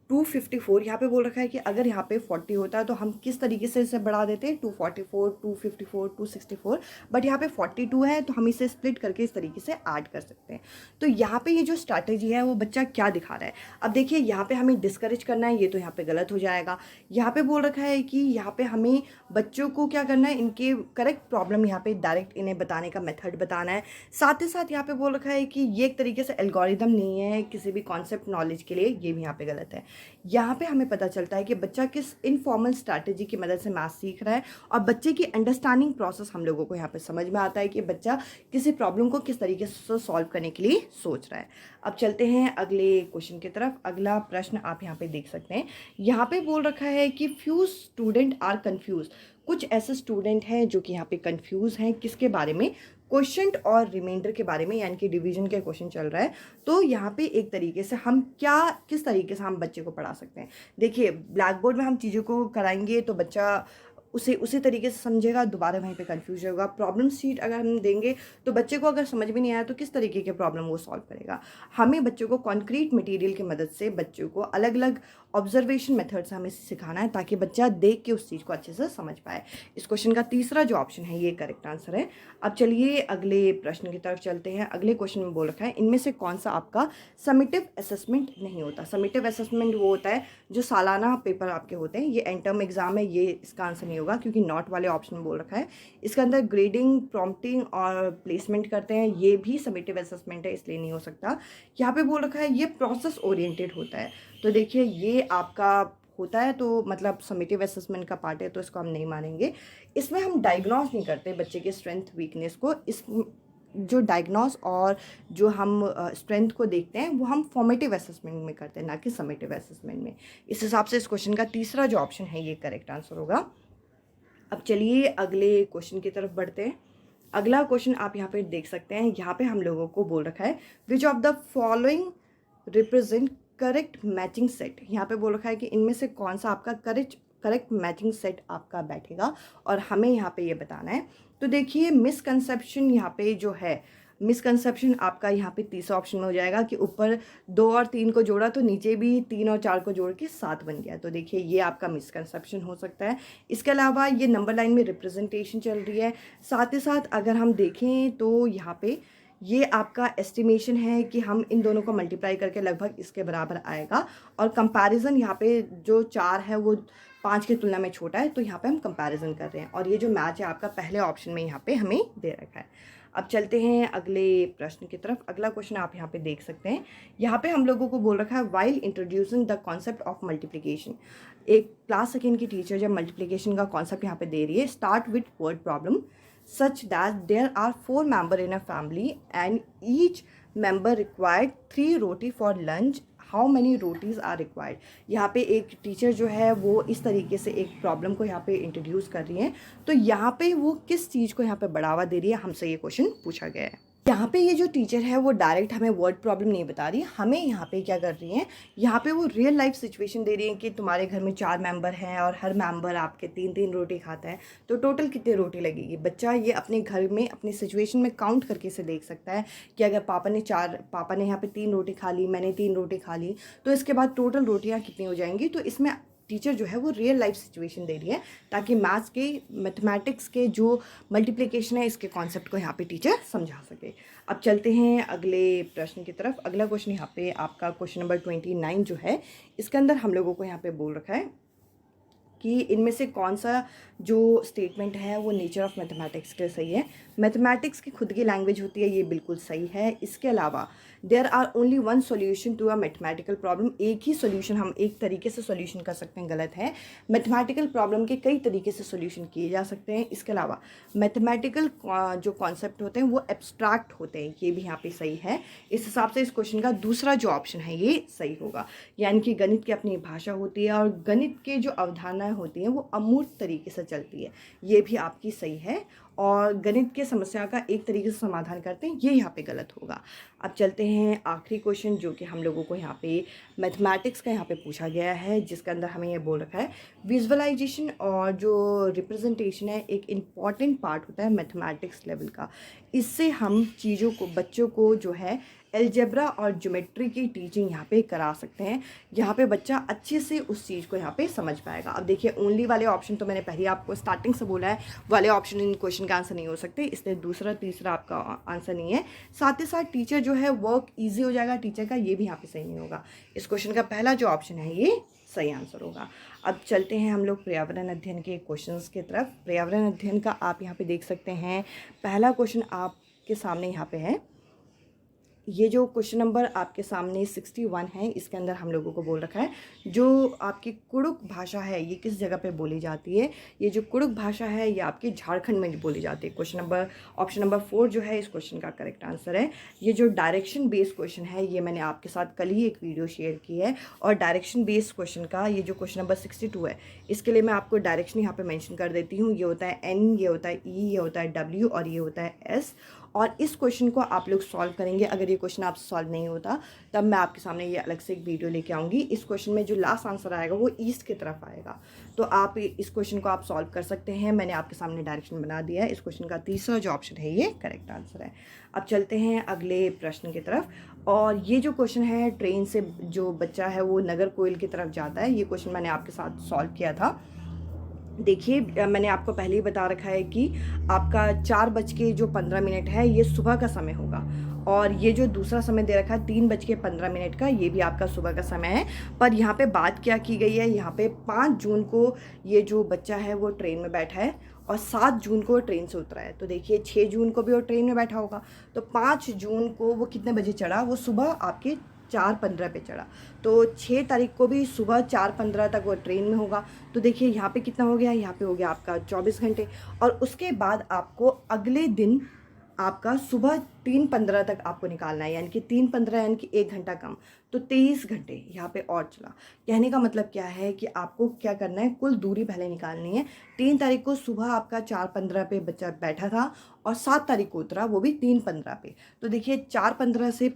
254 यहाँ पे बोल रखा है कि अगर यहाँ पे 40 होता है तो हम किस तरीके से इसे बढ़ा देते हैं 244, 254, 264, बट यहाँ पे 42 है तो हम इसे स्प्लिट करके इस तरीके से ऐड कर सकते हैं। तो यहाँ पे ये जो स्ट्रैटेजी है वो बच्चा क्या दिखा रहा है। अब देखिए यहाँ पे हमें डिस्करेज करना है, ये तो यहाँ पे गलत हो जाएगा। यहाँ पे बोल रखा है कि यहाँ पे हमें बच्चों को क्या करना है, इनके करेक्ट प्रॉब्लम यहाँ पे डायरेक्ट इन्हें बताने का मेथड बताना है। साथ ही साथ यहाँ पे बोल रखा है कि ये एक तरीके से एल्गोरिदम नहीं है किसी भी कॉन्सेप्ट नॉलेज के लिए, ये भी यहाँ पे गलत है। यहाँ पे हमें पता चलता है कि बच्चा किस इनफॉर्मल स्ट्रैटेजी की मदद से मैथ सीख रहा है, और बच्चे की अंडरस्टैंडिंग प्रोसेस हम लोगों को यहाँ पे समझ में आता है कि बच्चा किसी प्रॉब्लम को किस तरीके से सॉल्व करने के लिए सोच रहा है। अब चलते हैं अगले क्वेश्चन की तरफ। अगला प्रश्न आप यहाँ पे देख सकते हैं। यहाँ पे बोल रखा है कि फ्यू स्टूडेंट आर कन्फ्यूज। कुछ ऐसे स्टूडेंट हैं जो कि यहाँ पे कंफ्यूज हैं किसके बारे में, क्वेश्चन और रिमाइंडर के बारे में, यानी कि डिवीजन के क्वेश्चन चल रहा है। तो यहाँ पे एक तरीके से हम किस तरीके से हम बच्चे को पढ़ा सकते हैं। देखिए ब्लैक बोर्ड में हम चीज़ों को कराएंगे तो बच्चा उसी तरीके से समझेगा, दोबारा वहीं पे कंफ्यूज होगा। प्रॉब्लम शीट अगर हम देंगे तो बच्चे को अगर समझ में नहीं आया तो किस तरीके के प्रॉब्लम वो सॉल्व करेगा। हमें बच्चों को कॉन्क्रीट मटेरियल की मदद से बच्चों को अलग अलग ऑब्जर्वेशन मेथड से हमें सिखाना है ताकि बच्चा देख के उस चीज़ को अच्छे से समझ पाए। इस क्वेश्चन का तीसरा जो ऑप्शन है ये करेक्ट आंसर है। अब चलिए अगले प्रश्न की तरफ चलते हैं। अगले क्वेश्चन में बोल रखा है इनमें से कौन सा आपका समेटिव असेसमेंट नहीं होता। समेटिव असेसमेंट वो होता है जो सालाना पेपर आपके होते हैं, ये एंड टर्म एग्जाम है, ये इसका आंसर नहीं होगा क्योंकि नॉट वाले ऑप्शन में बोल रखा है। इसके अंदर ग्रेडिंग, प्रॉम्प्टिंग और प्लेसमेंट करते हैं, ये भी समेटिव असेसमेंट है, इसलिए नहीं हो सकता। यहाँ पे बोल रखा है ये प्रोसेस ओरिएंटेड होता है, तो देखिए ये आपका होता है तो मतलब समेटिव असेसमेंट का पार्ट है, तो इसको हम नहीं मानेंगे। इसमें हम डायग्नोस नहीं करते बच्चे के स्ट्रेंथ वीकनेस को। इस जो डायग्नोस और जो हम स्ट्रेंथ को देखते हैं वो हम फॉर्मेटिव असेसमेंट में करते हैं, ना कि समेटिव असेसमेंट में। इस हिसाब से इस क्वेश्चन का तीसरा जो ऑप्शन है ये करेक्ट आंसर होगा। अब चलिए अगले क्वेश्चन की तरफ बढ़ते हैं। अगला क्वेश्चन आप यहाँ पे देख सकते हैं। यहाँ पे हम लोगों को बोल रखा है विच of the following represent correct matching set. यहाँ पे बोल रखा है कि इनमें से कौन सा आपका करेक्ट मैचिंग सेट आपका बैठेगा और हमें यहाँ पे ये बताना है। तो देखिए मिसकंसेप्शन यहाँ पे जो है मिसकंसेप्शन आपका यहाँ पे तीसरा ऑप्शन में हो जाएगा कि ऊपर 2 और 3 को जोड़ा तो नीचे भी 3 और 4 को जोड़ के 7 बन गया। तो देखिए ये आपका मिसकंसेप्शन हो सकता है। इसके अलावा ये नंबर लाइन में रिप्रेजेंटेशन चल रही है। साथ ही साथ अगर हम देखें तो यहाँ पे ये आपका एस्टिमेशन है कि हम इन दोनों को मल्टीप्लाई करके लगभग इसके बराबर आएगा, और कंपैरिजन यहाँ पे जो 4 है वो 5 की तुलना में छोटा है, तो यहाँ पे हम कंपैरिजन कर रहे हैं। और ये जो मैच है आपका पहले ऑप्शन में यहाँ पे हमें दे रखा है। अब चलते हैं अगले प्रश्न की तरफ। अगला क्वेश्चन आप यहाँ पे देख सकते हैं। यहाँ पे हम लोगों को बोल रखा है while introducing the concept of multiplication. एक क्लास सेकेंड की टीचर जब मल्टीप्लिकेशन का कॉन्सेप्ट यहाँ पे दे रही है, start with word problem such that there are 4 members in a family and each member required 3 roti for lunch. How many rotis are required? यहाँ पे एक टीचर जो है वो इस तरीके से एक प्रॉब्लम को यहाँ पे इंट्रोड्यूस कर रही हैं। तो यहाँ पे वो किस चीज़ को यहाँ पे बढ़ावा दे रही है, हमसे ये क्वेश्चन पूछा गया है। यहाँ पे ये जो टीचर है वो डायरेक्ट हमें वर्ड प्रॉब्लम नहीं बता रही, हमें यहाँ पे क्या कर रही हैं, यहाँ पे वो रियल लाइफ सिचुएशन दे रही हैं कि तुम्हारे घर में 4 मेंबर हैं और हर मेंबर आपके 3-3 रोटी खाता है, तो टोटल कितनी रोटी लगेगी। बच्चा ये अपने घर में अपनी सिचुएशन में काउंट करके इसे देख सकता है कि अगर पापा ने यहाँ पे 3 रोटी खा ली, मैंने 3 रोटी खा ली, तो इसके बाद टोटल रोटियाँ कितनी हो जाएंगी। तो इसमें टीचर जो है वो रियल लाइफ सिचुएशन दे रही है ताकि मैथ्स के मैथमेटिक्स के जो मल्टीप्लिकेशन है इसके कॉन्सेप्ट को यहाँ पे टीचर समझा सके। अब चलते हैं अगले प्रश्न की तरफ। अगला क्वेश्चन यहाँ पे आपका क्वेश्चन नंबर 29 जो है, इसके अंदर हम लोगों को यहाँ पे बोल रखा है कि इनमें से कौन सा जो स्टेटमेंट है वो नेचर ऑफ मैथमेटिक्स के सही है। मैथमेटिक्स की खुद की लैंग्वेज होती है, ये बिल्कुल सही है। इसके अलावा there are only one solution to a mathematical problem, एक ही सॉल्यूशन हम एक तरीके से सॉल्यूशन कर सकते हैं, गलत है। मैथमेटिकल प्रॉब्लम के कई तरीके से सॉल्यूशन किए जा सकते हैं। इसके अलावा मैथमेटिकल जो कॉन्सेप्ट होते हैं वो एब्स्ट्रैक्ट होते हैं, ये भी यहाँ पे सही है। इस हिसाब से इस क्वेश्चन का दूसरा जो ऑप्शन है ये सही होगा, यानी कि गणित की अपनी भाषा होती है और गणित के जो अवधारणाएं होती हैं वो अमूर्त तरीके से चलती है, ये भी आपकी सही है। और गणित के समस्या का एक तरीके से समाधान करते हैं, ये यहाँ पे गलत होगा। अब चलते हैं आखिरी क्वेश्चन जो कि हम लोगों को यहाँ पे मैथमेटिक्स का यहाँ पे पूछा गया है, जिसके अंदर हमें ये बोल रखा है विजुअलाइजेशन और जो रिप्रेजेंटेशन है एक इम्पॉर्टेंट पार्ट होता है मैथमेटिक्स लेवल का। इससे हम चीज़ों को, बच्चों को जो है एल्जेब्रा और ज्योमेट्री की टीचिंग यहाँ पे करा सकते हैं। यहाँ पे बच्चा अच्छे से उस चीज़ को यहाँ पे समझ पाएगा। अब देखिए ओनली वाले ऑप्शन तो मैंने पहले आपको स्टार्टिंग से बोला है, वाले ऑप्शन इन क्वेश्चन का आंसर नहीं हो सकते, इसलिए दूसरा तीसरा आपका आंसर नहीं है। साथ ही साथ टीचर जो है वर्क ईजी हो जाएगा टीचर का, ये भी यहाँ पे सही नहीं होगा। इस क्वेश्चन का पहला जो ऑप्शन है ये सही आंसर होगा। अब चलते हैं हम लोग पर्यावरण अध्ययन के क्वेश्चंस की तरफ। पर्यावरण अध्ययन का आप यहाँ पे देख सकते हैं, पहला क्वेश्चन आपके सामने यहाँ पे है। ये जो क्वेश्चन नंबर आपके सामने 61 है, इसके अंदर हम लोगों को बोल रखा है जो आपकी कुड़ुक भाषा है ये किस जगह पे बोली जाती है। ये जो कुड़ुक भाषा है ये आपकी झारखंड में बोली जाती है। ऑप्शन नंबर 4 जो है इस क्वेश्चन का करेक्ट आंसर है। ये जो डायरेक्शन बेस्ड क्वेश्चन है ये मैंने आपके साथ कल ही एक वीडियो शेयर की है, और डायरेक्शन बेस्ड क्वेश्चन का ये जो क्वेश्चन नंबर 62 है इसके लिए मैं आपको डायरेक्शन यहाँ पे मेंशन कर देती हूँ। ये होता है N, ये होता है E, ये होता है W और ये होता है S। और इस क्वेश्चन को आप लोग सॉल्व करेंगे। अगर ये क्वेश्चन आपसे सॉल्व नहीं होता तब मैं आपके सामने ये अलग से एक वीडियो लेके आऊँगी। इस क्वेश्चन में जो लास्ट आंसर आएगा वो ईस्ट की तरफ आएगा, तो आप इस क्वेश्चन को आप सॉल्व कर सकते हैं। मैंने आपके सामने डायरेक्शन बना दिया है। इस क्वेश्चन का तीसरा जो ऑप्शन है ये करेक्ट आंसर है। अब चलते हैं अगले प्रश्न की तरफ, और ये जो क्वेश्चन है ट्रेन से जो बच्चा है वो नगर कोइल की तरफ जाता है, ये क्वेश्चन मैंने आपके साथ सॉल्व किया था। देखिए मैंने आपको पहले ही बता रखा है कि आपका 4:15 है ये सुबह का समय होगा, और ये जो दूसरा समय दे रखा है 3:15 का ये भी आपका सुबह का समय है। पर यहाँ पे बात क्या की गई है, यहाँ पे 5 जून को ये जो बच्चा है वो ट्रेन में बैठा है और 7 जून को ट्रेन से उतरा है। तो देखिए 6 जून को भी वो ट्रेन में बैठा होगा, तो 5 जून को वो कितने बजे चढ़ा, वो सुबह आपके 4:15 पे चढ़ा, तो 6 तारीख को भी सुबह 4:15 तक वो ट्रेन में होगा। तो देखिए यहाँ पे कितना हो गया, यहाँ पे हो गया आपका 24 घंटे, और उसके बाद आपको अगले दिन आपका सुबह 3:15 तक आपको निकालना है, यानी कि 3:15 यानी कि 1 घंटा कम, तो 23 घंटे यहाँ पे और चला। कहने का मतलब क्या है कि आपको क्या करना है, कुल दूरी पहले निकालनी है। 3 तारीख को सुबह आपका 4:15 पे बच्चा बैठा था और 7 तारीख को उतरा वो भी 3:15 पे। तो देखिए 4:15 से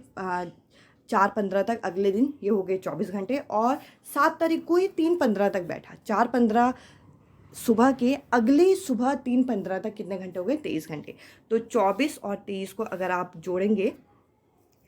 4:15 तक अगले दिन ये हो गए 24 घंटे, और 7 तारीख को ही 3:15 तक बैठा। 4:15 सुबह के अगले सुबह 3:15 तक कितने घंटे हो गए? 23 घंटे। तो 24 और 23 को अगर आप जोड़ेंगे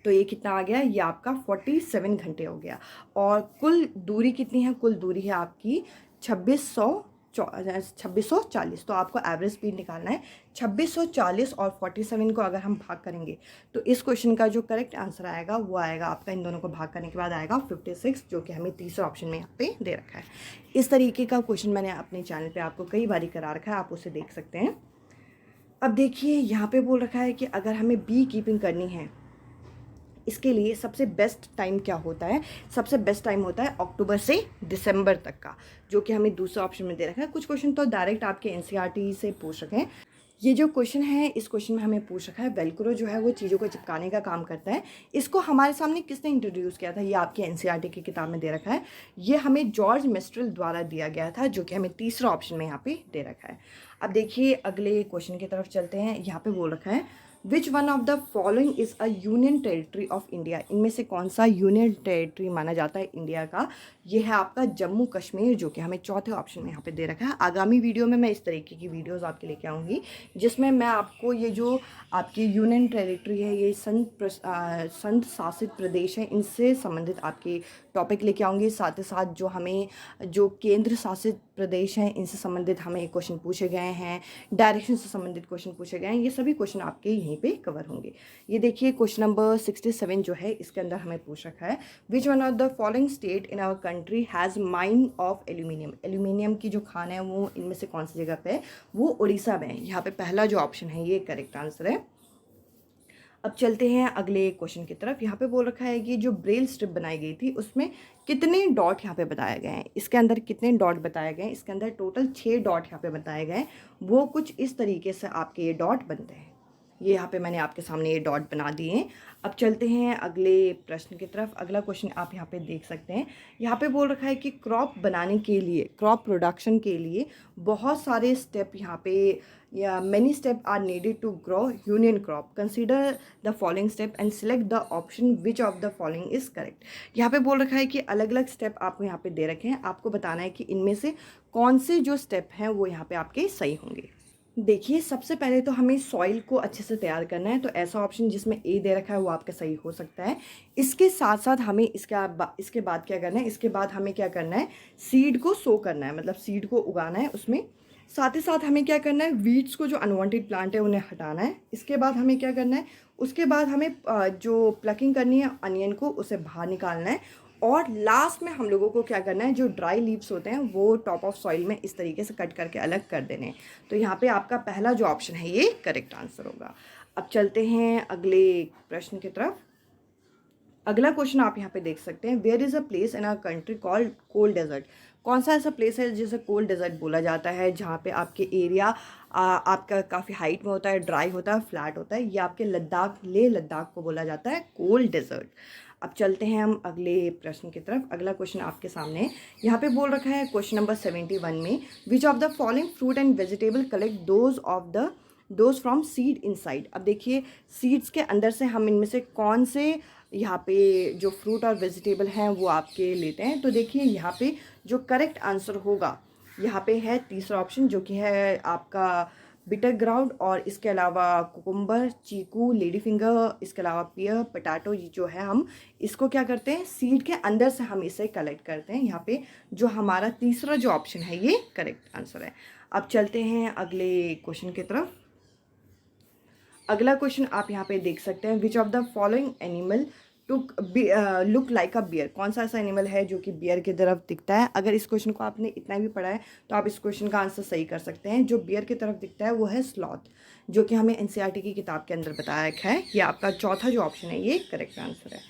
तो ये कितना आ गया? ये आपका 47 घंटे हो गया। और कुल दूरी कितनी है? कुल दूरी है आपकी 2640। तो आपको एवरेज स्पीड निकालना है। 2640 और 47 को अगर हम भाग करेंगे तो इस क्वेश्चन का जो करेक्ट आंसर आएगा वो आएगा आपका, इन दोनों को भाग करने के बाद आएगा 56, जो कि हमें तीसरा ऑप्शन में यहाँ पे दे रखा है। इस तरीके का क्वेश्चन मैंने अपने चैनल पे आपको कई बारी करा रखा है, आप उसे देख सकते हैं। अब देखिए यहाँ पे बोल रखा है कि अगर हमें बी कीपिंग करनी है, इसके लिए सबसे बेस्ट टाइम क्या होता है? सबसे बेस्ट टाइम होता है अक्टूबर से दिसंबर तक का, जो कि हमें दूसरा ऑप्शन में दे रखा है। कुछ क्वेश्चन तो डायरेक्ट आपके एनसीईआरटी से पूछ रखे हैं। ये जो क्वेश्चन है, इस क्वेश्चन में हमें पूछ रखा है वेलक्रो जो है वो चीज़ों को चिपकाने का काम करता है। इसको हमारे सामने किसने इंट्रोड्यूस किया था? ये आपके एनसीईआरटी की किताब में दे रखा है। ये हमें जॉर्ज मिस्ट्रल द्वारा दिया गया था, जो कि हमें तीसरा ऑप्शन में यहाँ पे दे रखा है। अब देखिए अगले क्वेश्चन की तरफ चलते हैं। यहाँ पे बोल रखा है which one of the following is a union territory of India. इनमें से कौन सा यूनियन टेरिटरी माना जाता है इंडिया का? ये है आपका जम्मू कश्मीर, जो कि हमें चौथे ऑप्शन में यहाँ पे दे रखा है। आगामी वीडियो में मैं इस तरीके की वीडियोस आपके लेके आऊँगी, जिसमें मैं आपको ये जो आपकी यूनियन टेरिटरी है, ये संघ शासित प्रदेश है, इनसे संबंधित आपके टॉपिक लेके आऊँगी। साथ ही साथ जो हमें जो केंद्र शासित प्रदेश हैं, इनसे संबंधित हमें क्वेश्चन पूछे गए हैं, डायरेक्शन से संबंधित क्वेश्चन पूछे गए हैं, ये सभी क्वेश्चन आपके यहीं पे कवर होंगे। ये देखिए क्वेश्चन नंबर 67 जो है, इसके अंदर हमें पूछ रखा है which one of the following state in our country has mine of aluminium. Aluminium की जो खान है वो इनमें से कौन सी जगह पे है? वो उड़ीसा में है। यहाँ पे पहला जो ऑप्शन है ये करेक्ट आंसर है। अब चलते हैं अगले क्वेश्चन की तरफ। यहाँ पे बोल रखा है कि जो ब्रेल स्ट्रिप बनाई गई थी उसमें कितने डॉट यहाँ पे बताए गए हैं? इसके अंदर कितने डॉट बताए गए हैं? इसके अंदर टोटल 6 डॉट यहाँ पे बताए गए हैं। वो कुछ इस तरीके से आपके ये डॉट बनते हैं। ये यहाँ पे मैंने आपके सामने ये डॉट बना दिए हैं। अब चलते हैं अगले प्रश्न की तरफ। अगला क्वेश्चन आप यहाँ पे देख सकते हैं। यहाँ पे बोल रखा है कि क्रॉप बनाने के लिए, क्रॉप प्रोडक्शन के लिए बहुत सारे स्टेप यहाँ पे या many step are needed to grow onion crop. Consider the following step and select the option which of the following is correct. यहाँ पे बोल रखा है कि अलग अलग स्टेप आपको यहाँ पे दे रखे हैं, आपको बताना है कि इनमें से कौन से जो स्टेप हैं वो यहाँ पे आपके सही होंगे। देखिए सबसे पहले तो हमें सॉइल को अच्छे से तैयार करना है, तो ऐसा ऑप्शन जिसमें ए दे रखा है वो आपका सही हो सकता है। इसके साथ साथ हमें इसके बाद क्या करना है? इसके बाद हमें क्या करना है? सीड को सो करना है, मतलब सीड को उगाना है उसमें। साथ ही साथ हमें क्या करना है? वीड्स को, जो अनवांटेड प्लांट है उन्हें हटाना है। इसके बाद हमें क्या करना है? उसके बाद हमें जो प्लकिंग करनी है अनियन को, उसे बाहर निकालना है। और लास्ट में हम लोगों को क्या करना है? जो ड्राई लीव्स होते हैं वो टॉप ऑफ सॉइल में इस तरीके से कट करके अलग कर देने हैं। तो यहाँ पे आपका पहला जो ऑप्शन है ये करेक्ट आंसर होगा। अब चलते हैं अगले प्रश्न की तरफ। अगला क्वेश्चन आप यहाँ पे देख सकते हैं, where is a place in a country called cold desert. कौन सा ऐसा प्लेस है जिसे कोल्ड डेजर्ट बोला जाता है, जहाँ पे आपके एरिया आपका काफ़ी हाइट में होता है, ड्राई होता है, फ्लैट होता है? ये आपके लद्दाख, लेह लद्दाख को बोला जाता है कोल्ड डेजर्ट। अब चलते हैं हम अगले प्रश्न की तरफ। अगला क्वेश्चन आपके सामने है। यहाँ पे बोल रखा है क्वेश्चन नंबर 71 में, विच of the following fruit and vegetable collect those from seed inside. अब देखिए सीड्स के अंदर से हम इनमें से कौन से यहाँ पे जो फ्रूट और वेजिटेबल हैं वो आपके लेते हैं। तो देखिए यहाँ पे जो करेक्ट आंसर होगा यहाँ पे है तीसरा ऑप्शन, जो कि है आपका बिटर ग्राउंड। और इसके अलावा कुकुम्बर, चीकू, लेडी फिंगर, इसके अलावा पियर, पटाटो, ये जो है हम इसको क्या करते हैं? सीड के अंदर से हम इसे कलेक्ट करते हैं। यहाँ पे जो हमारा तीसरा जो ऑप्शन है ये करेक्ट आंसर है। अब चलते हैं अगले क्वेश्चन की तरफ। अगला क्वेश्चन आप यहाँ पे देख सकते हैं, which of the following animal look like a bear. कौन सा ऐसा एनिमल है जो कि बियर की तरफ दिखता है? अगर इस क्वेश्चन को आपने इतना भी पढ़ा है तो आप इस क्वेश्चन का आंसर सही कर सकते हैं। जो बियर की तरफ दिखता है वो है स्लॉथ, जो कि हमें एनसीईआरटी की किताब के अंदर बताया गया है। ये आपका चौथा जो ऑप्शन है ये करेक्ट आंसर है।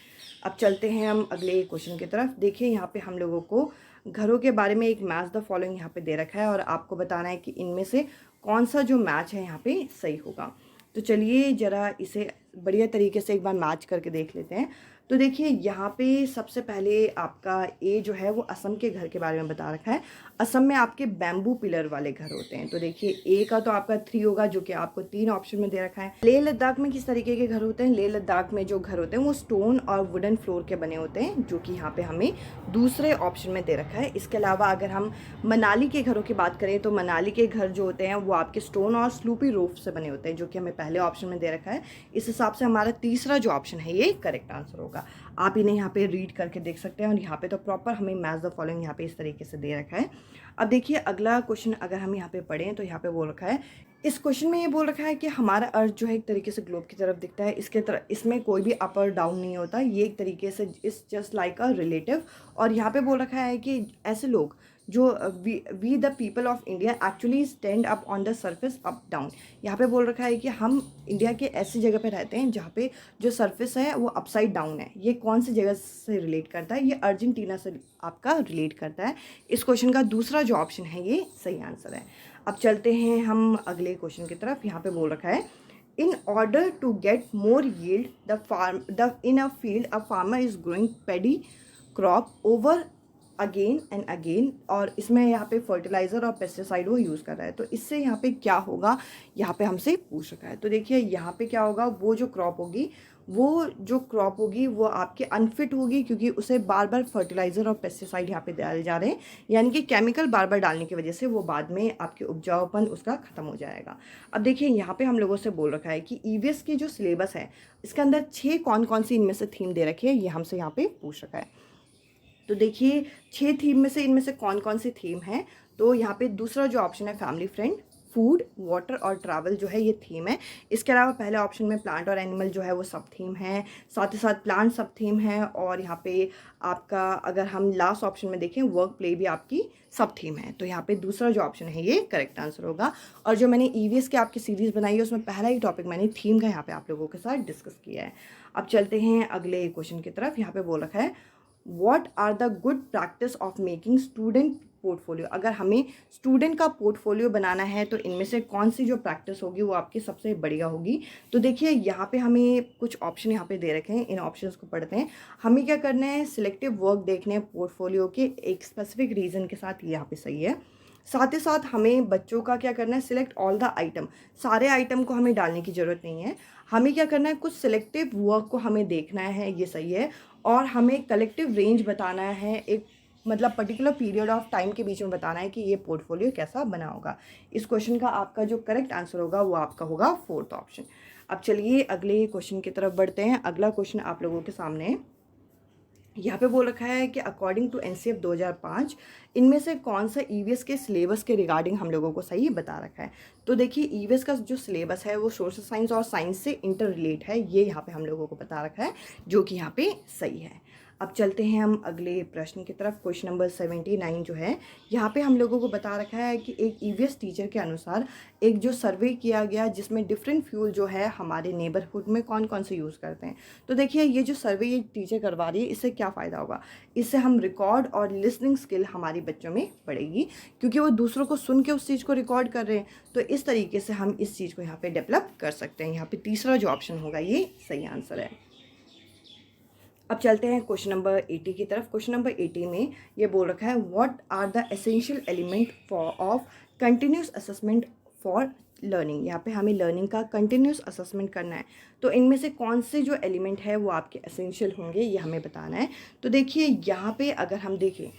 अब चलते हैं हम अगले क्वेश्चन की तरफ। देखिए यहाँ पे हम लोगों को घरों के बारे में एक मैच द फॉलोइंग यहाँ पे दे रखा है, और आपको बताना है कि इनमें से कौन सा जो मैच है यहाँ पे सही होगा। तो चलिए ज़रा इसे बढ़िया तरीके से एक बार मैच करके देख लेते हैं। तो देखिए यहाँ पे सबसे पहले आपका ए जो है वो असम के घर के बारे में बता रखा है। असम में आपके बैम्बू पिलर वाले घर होते हैं। तो देखिए ए का तो आपका 3 होगा, जो कि आपको 3 ऑप्शन में दे रखा है। लेह लद्दाख में किस तरीके के घर होते हैं? लेह लद्दाख में जो घर होते हैं वो स्टोन और वुडन फ्लोर के बने होते हैं, जो कि यहाँ पे हमें दूसरे ऑप्शन में दे रखा है। इसके अलावा अगर हम मनाली के घरों की बात करें तो मनाली के घर जो होते हैं वो आपके स्टोन और स्लूपी रूफ से बने होते हैं, जो कि हमें पहले ऑप्शन में दे रखा है। इस हिसाब से हमारा तीसरा जो ऑप्शन है ये करेक्ट आंसर होगा। आप इन्हें यहाँ पे रीड करके देख सकते हैं, और यहाँ पे तो प्रॉपर हमें मैच द फॉलोइंग यहाँ पे इस तरीके से दे रखा है। अब देखिए अगला क्वेश्चन अगर हम यहाँ पे पढ़ें तो यहाँ पे बोल रखा है, इस क्वेश्चन में ये बोल रखा है कि हमारा अर्थ जो है एक तरीके से ग्लोब की तरफ दिखता है। इसके तरफ इसमें कोई भी अप और डाउन नहीं होता, ये एक तरीके से इस जस्ट लाइक अ रिलेटिव। और यहाँ पे बोल रखा है कि ऐसे लोग जो we the people of India actually stand up on the surface up down. यहाँ पे बोल रखा है कि हम इंडिया के ऐसी जगह पे रहते हैं जहाँ पे जो सरफेस है वो अपसाइड डाउन है। ये कौन सी जगह से रिलेट करता है? ये अर्जेंटीना से आपका रिलेट करता है। इस क्वेश्चन का दूसरा जो ऑप्शन है ये सही आंसर है। अब चलते हैं हम अगले क्वेश्चन की तरफ। यहाँ पे बोल रखा है, in order to get more yield in a field a farmer is growing paddy crop over again and again. और इसमें यहाँ पे फर्टिलाइज़र और पेस्टिसाइड वो यूज़ कर रहा है। तो इससे यहाँ पे क्या होगा, यहाँ पे हमसे पूछ रखा है। तो देखिए यहाँ पे क्या होगा, वो जो क्रॉप होगी वो आपके अनफिट होगी, क्योंकि उसे बार बार फर्टिलाइज़र और पेस्टिसाइड यहाँ पे डाले जा रहे हैं, यानी कि केमिकल बार बार डालने की वजह से वो बाद में आपके उपजाऊपन उसका ख़त्म हो जाएगा। अब देखिए यहाँ पे हम लोगों से बोल रखा है कि ईवीएस की जो सिलेबस है इसके अंदर 6 कौन कौन सी इनमें से थीम दे रखी है, ये हमसे यहाँ पे पूछ रखा है। तो देखिए 6 थीम में से इनमें से कौन कौन सी थीम है? तो यहाँ पे दूसरा जो ऑप्शन है फैमिली फ्रेंड, फूड, वाटर और ट्रैवल जो है ये थीम है। इसके अलावा पहले ऑप्शन में प्लांट और एनिमल जो है वो सब थीम है, साथ ही साथ प्लांट सब थीम है। और यहाँ पे आपका अगर हम लास्ट ऑप्शन में देखें वर्क प्ले भी आपकी सब थीम है। तो यहाँ पे दूसरा जो ऑप्शन है ये करेक्ट आंसर होगा। और जो मैंने ईवीएस के आपकी सीरीज़ बनाई है उसमें पहला ही टॉपिक मैंने थीम का यहाँ पे आप लोगों के साथ डिस्कस किया है। अब चलते हैं अगले क्वेश्चन की तरफ। यहाँ पे बोल रखा है, What are the good practice of making student portfolio? अगर हमें स्टूडेंट का पोर्टफोलियो बनाना है तो इनमें से कौन सी जो प्रैक्टिस होगी वो आपकी सबसे बढ़िया होगी? तो देखिए यहाँ पे हमें कुछ ऑप्शन यहाँ पे दे रखे हैं, इन ऑप्शंस को पढ़ते हैं। हमें क्या करना है, सिलेक्टिव वर्क देखने हैं पोर्टफोलियो के एक स्पेसिफिक रीज़न के साथ, ये यहाँ पे सही है। साथ ही साथ हमें बच्चों का क्या करना है, सिलेक्ट ऑल द आइटम, सारे आइटम को हमें डालने की ज़रूरत नहीं है। हमें क्या करना है, कुछ सिलेक्टिव वर्क को हमें देखना है, ये सही है। और हमें कलेक्टिव रेंज बताना है, एक मतलब पर्टिकुलर पीरियड ऑफ टाइम के बीच में बताना है कि ये पोर्टफोलियो कैसा बना होगा। इस क्वेश्चन का आपका जो करेक्ट आंसर होगा वो आपका होगा 4th ऑप्शन। अब चलिए अगले क्वेश्चन की तरफ बढ़ते हैं। अगला क्वेश्चन आप लोगों के सामने है। यहाँ पे बोल रखा है कि अकॉर्डिंग टू एनसीएफ 2005 इनमें से कौन सा ईवीएस के सिलेबस के रिगार्डिंग हम लोगों को सही बता रखा है। तो देखिए ईवीएस का जो सिलेबस है वो सोशल साइंस और साइंस से इंटर रिलेट है, ये यहाँ पे हम लोगों को बता रखा है, जो कि यहाँ पे सही है। अब चलते हैं हम अगले प्रश्न की तरफ। क्वेश्चन नंबर 79 जो है यहाँ पे हम लोगों को बता रखा है कि एक ईवीएस टीचर के अनुसार एक जो सर्वे किया गया जिसमें डिफरेंट फ्यूल जो है हमारे नेबरहुड में कौन कौन से यूज़ करते हैं। तो देखिए ये जो सर्वे ये टीचर करवा रही है, इससे क्या फ़ायदा होगा, इससे हम रिकॉर्ड और लिसनिंग स्किल हमारी बच्चों में बढ़ेगी, क्योंकि वो दूसरों को सुन के उस चीज़ को रिकॉर्ड कर रहे हैं। तो इस तरीके से हम इस चीज़ को यहाँ पे डेवलप कर सकते हैं। यहाँ पे तीसरा जो ऑप्शन होगा ये सही आंसर है। अब चलते हैं क्वेश्चन नंबर 80 की तरफ। क्वेश्चन नंबर 80 में ये बोल रखा है, what are the essential element of continuous assessment for learning. यहाँ पे हमें लर्निंग का कंटिन्यूस असेसमेंट करना है, तो इनमें से कौन से जो एलिमेंट है वो आपके एसेंशियल होंगे, ये हमें बताना है। तो देखिए यहाँ पे अगर हम देखें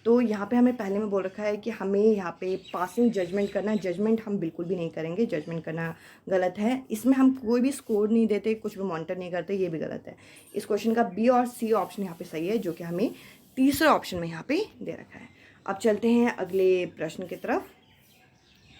तो यहाँ पे हमें पहले में बोल रखा है कि हमें यहाँ पे पासिंग जजमेंट करना है। जजमेंट हम बिल्कुल भी नहीं करेंगे, जजमेंट करना गलत है। इसमें हम कोई भी स्कोर नहीं देते, कुछ भी मॉनिटर नहीं करते, ये भी गलत है। इस क्वेश्चन का बी और सी ऑप्शन यहाँ पे सही है, जो कि हमें तीसरे ऑप्शन में यहाँ पे दे रखा है। अब चलते हैं अगले प्रश्न की तरफ।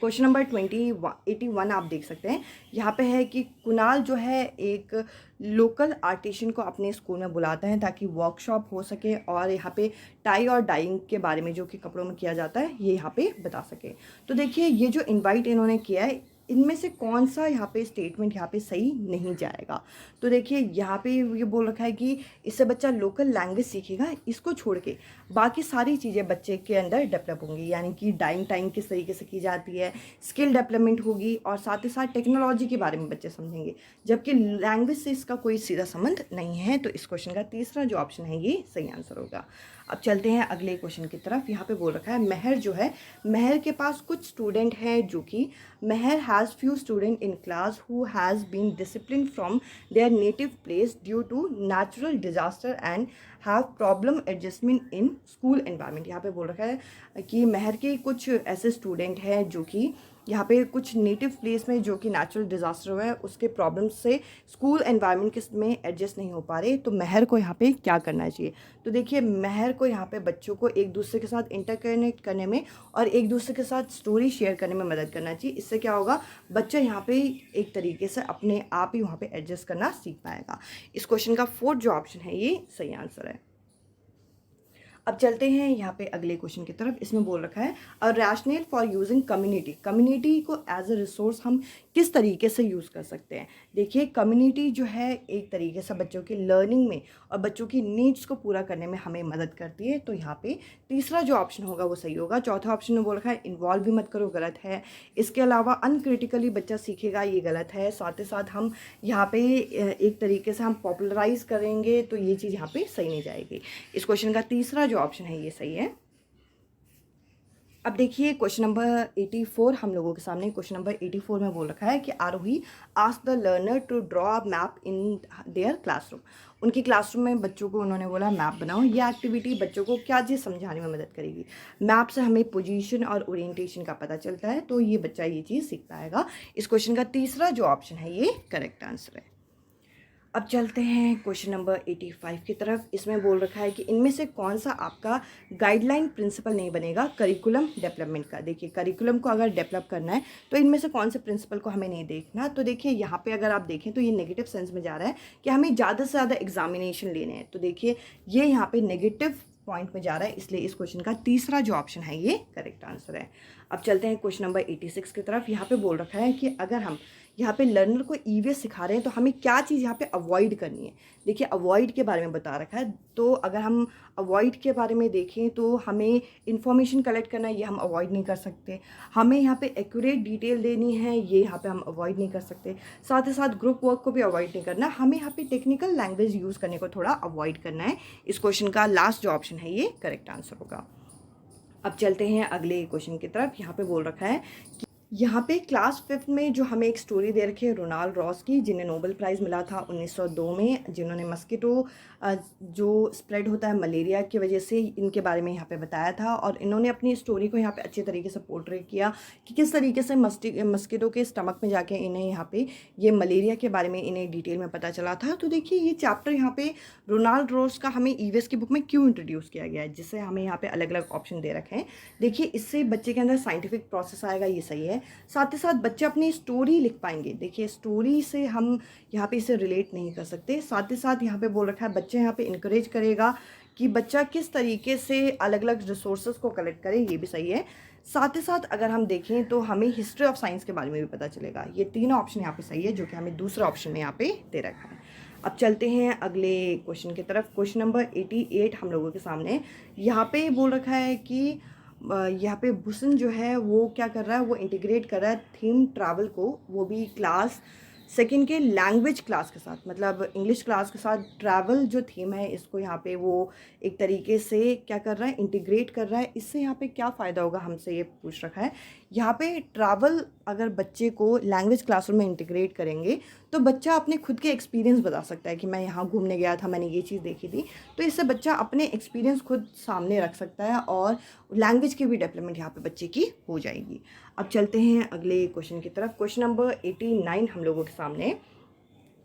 क्वेश्चन नंबर 81 आप देख सकते हैं। यहाँ पे है कि कुणाल जो है एक लोकल आर्टिशियन को अपने स्कूल में बुलाता है ताकि वर्कशॉप हो सके, और यहाँ पे टाई और डाइंग के बारे में जो कि कपड़ों में किया जाता है ये यहाँ पे बता सके। तो देखिए ये जो इनवाइट इन्होंने किया है इनमें से कौन सा यहाँ पे स्टेटमेंट यहाँ पे सही नहीं जाएगा। तो देखिए यहाँ पे ये बोल रखा है कि इससे बच्चा लोकल लैंग्वेज सीखेगा, इसको छोड़ के बाकी सारी चीज़ें बच्चे के अंदर डेवलप होंगी, यानी कि डाइंग टाइम किस तरीके से की जाती है, स्किल डेवलपमेंट होगी और साथ ही साथ टेक्नोलॉजी के बारे में बच्चे समझेंगे, जबकि लैंग्वेज से इसका कोई सीधा संबंध नहीं है। तो इस क्वेश्चन का तीसरा जो ऑप्शन है ये सही आंसर होगा। अब चलते हैं अगले क्वेश्चन की तरफ। यहाँ पे बोल रखा है महर जो है, महर के पास कुछ स्टूडेंट हैं जो कि Mehar has few student in class who has been discipline from their native place due to natural disaster and have problem adjustment in school environment. यहाँ पे बोल रखा है कि महर के कुछ ऐसे स्टूडेंट हैं जो कि यहाँ पे कुछ नेटिव प्लेस में जो कि नेचुरल डिज़ास्टर हुआ है उसके प्रॉब्लम से स्कूल एनवायरनमेंट के में एडजस्ट नहीं हो पा रहे, तो महर को यहाँ पे क्या करना चाहिए। तो देखिए महर को यहाँ पे बच्चों को एक दूसरे के साथ इंटरकनेक्ट करने में और एक दूसरे के साथ स्टोरी शेयर करने में मदद करना चाहिए। इससे क्या होगा, बच्चा यहाँ पे एक तरीके से अपने आप ही वहाँ पे एडजस्ट करना सीख पाएगा। इस क्वेश्चन का फोर्थ जो ऑप्शन है ये सही आंसर है। अब चलते हैं यहाँ पे अगले क्वेश्चन की तरफ। इसमें बोल रखा है a rational for using community, community को एज अ रिसोर्स हम किस तरीके से यूज़ कर सकते हैं। देखिए कम्युनिटी जो है एक तरीके से बच्चों की लर्निंग में और बच्चों की नीड्स को पूरा करने में हमें मदद करती है, तो यहाँ पे तीसरा जो ऑप्शन होगा वो सही होगा। चौथा ऑप्शन में बोल रखा है इन्वॉल्व भी मत करो, गलत है। इसके अलावा अनक्रिटिकली बच्चा सीखेगा, ये गलत है। साथ ही साथ हम यहाँ पे एक तरीके से हम पॉपुलराइज करेंगे, तो ये चीज़ यहाँ पे सही नहीं जाएगी। इस क्वेश्चन का तीसरा जो ऑप्शन है ये सही है। अब देखिए क्वेश्चन नंबर 84 हम लोगों के सामने। क्वेश्चन नंबर 84 में बोल रखा है कि Arohi ask the learner to draw a map in their classroom. उनकी क्लासरूम में बच्चों को उन्होंने बोला मैप बनाओ। ये एक्टिविटी बच्चों को क्या चीज़ समझाने में मदद करेगी। मैप से हमें पोजीशन और ओरिएंटेशन का पता चलता है, तो ये बच्चा ये चीज़ सीख पाएगा। इस क्वेश्चन का तीसरा जो ऑप्शन है ये करेक्ट आंसर है। अब चलते हैं क्वेश्चन नंबर 85 की तरफ। इसमें बोल रखा है कि इनमें से कौन सा आपका गाइडलाइन प्रिंसिपल नहीं बनेगा करिकुलम डेवलपमेंट का। देखिए करिकुलम को अगर डेवलप करना है तो इनमें से कौन से प्रिंसिपल को हमें नहीं देखना। तो देखिए यहाँ पे अगर आप देखें तो ये नेगेटिव सेंस में जा रहा है कि हमें ज़्यादा से ज़्यादा एग्जामिनेशन लेने हैं, तो देखिए ये यहाँ पे नेगेटिव पॉइंट में जा रहा है, इसलिए इस क्वेश्चन का तीसरा जो ऑप्शन है ये करेक्ट आंसर है। अब चलते हैं क्वेश्चन नंबर 86 की तरफ। यहाँ पे बोल रखा है कि अगर हम यहाँ पे लर्नर को ईवीएस सिखा रहे हैं तो हमें क्या चीज़ यहाँ पे अवॉइड करनी है। देखिए अवॉइड के बारे में बता रखा है, तो अगर हम अवॉइड के बारे में देखें तो हमें इंफॉर्मेशन कलेक्ट करना है, ये हम अवॉइड नहीं कर सकते। हमें यहाँ पे एक्यूरेट डिटेल देनी है, ये यहाँ पे हम अवॉइड नहीं कर सकते। साथ ही साथ ग्रुप वर्क को भी अवॉइड नहीं करना, हमें यहाँ पे टेक्निकल लैंग्वेज यूज़ करने को थोड़ा अवॉइड करना है। इस क्वेश्चन का लास्ट जो ऑप्शन है ये करेक्ट आंसर होगा। अब चलते हैं अगले क्वेश्चन की तरफ। यहाँ पे बोल रखा है कि यहाँ पे क्लास 5 में जो हमें एक स्टोरी दे रखी है रोनाल्ड रॉस की, जिन्हें नोबेल प्राइज़ मिला था 1902 में, जिन्होंने मस्किटो जो स्प्रेड होता है मलेरिया की वजह से, इनके बारे में यहाँ पे बताया था। और इन्होंने अपनी स्टोरी को यहाँ पे अच्छे तरीके से पोर्ट्रे किया कि किस तरीके से मस्किटो के स्टमक में जाके इन्हें यहाँ पे ये मलेरिया के बारे में इन्हें डिटेल में पता चला था। तो देखिए ये चैप्टर यहाँ पे रोनाल्ड रॉस का हमें ईवीएस की बुक में क्यों इंट्रोड्यूस किया गया है, जिससे हमें यहाँ पे अलग अलग ऑप्शन दे रखे हैं। देखिए इससे बच्चे के अंदर साइंटिफिक प्रोसेस आएगा, ये सही है। साथ ही साथ बच्चे अपनी स्टोरी लिख पाएंगे। देखिए स्टोरी से हम यहाँ पे इसे रिलेट नहीं कर सकते। साथ ही साथ यहाँ पे बोल रखा है बच्चे यहाँ पे इनकरेज करेगा कि बच्चा किस तरीके से अलग अलग रिसोर्सेज को कलेक्ट करे, ये भी सही है। साथ ही साथ अगर हम देखें तो हमें हिस्ट्री ऑफ साइंस के बारे में भी पता चलेगा। ये तीनों ऑप्शन यहाँ पे सही है, जो कि हमें दूसरा ऑप्शन में यहाँ पे दे रखा है। अब चलते हैं अगले क्वेश्चन की तरफ। क्वेश्चन नंबर 88 हम लोगों के सामने। यहाँ पे बोल रखा है कि यहाँ पे भूषण जो है वो क्या कर रहा है, वो इंटीग्रेट कर रहा है थीम ट्रैवल को, वो भी क्लास 2 के लैंग्वेज क्लास के साथ, मतलब इंग्लिश क्लास के साथ ट्रैवल जो थीम है इसको यहाँ पे वो एक तरीके से क्या कर रहा है, इंटीग्रेट कर रहा है। इससे यहाँ पे क्या फ़ायदा होगा हमसे ये पूछ रखा है। यहाँ पे ट्रैवल अगर बच्चे को लैंग्वेज क्लासरूम में इंटीग्रेट करेंगे तो बच्चा अपने खुद के एक्सपीरियंस बता सकता है कि मैं यहाँ घूमने गया था, मैंने ये चीज़ देखी थी। तो इससे बच्चा अपने एक्सपीरियंस खुद सामने रख सकता है और लैंग्वेज की भी डेवलपमेंट यहाँ पे बच्चे की हो जाएगी। अब चलते हैं अगले क्वेश्चन की तरफ। क्वेश्चन नंबर 89 हम लोगों के सामने।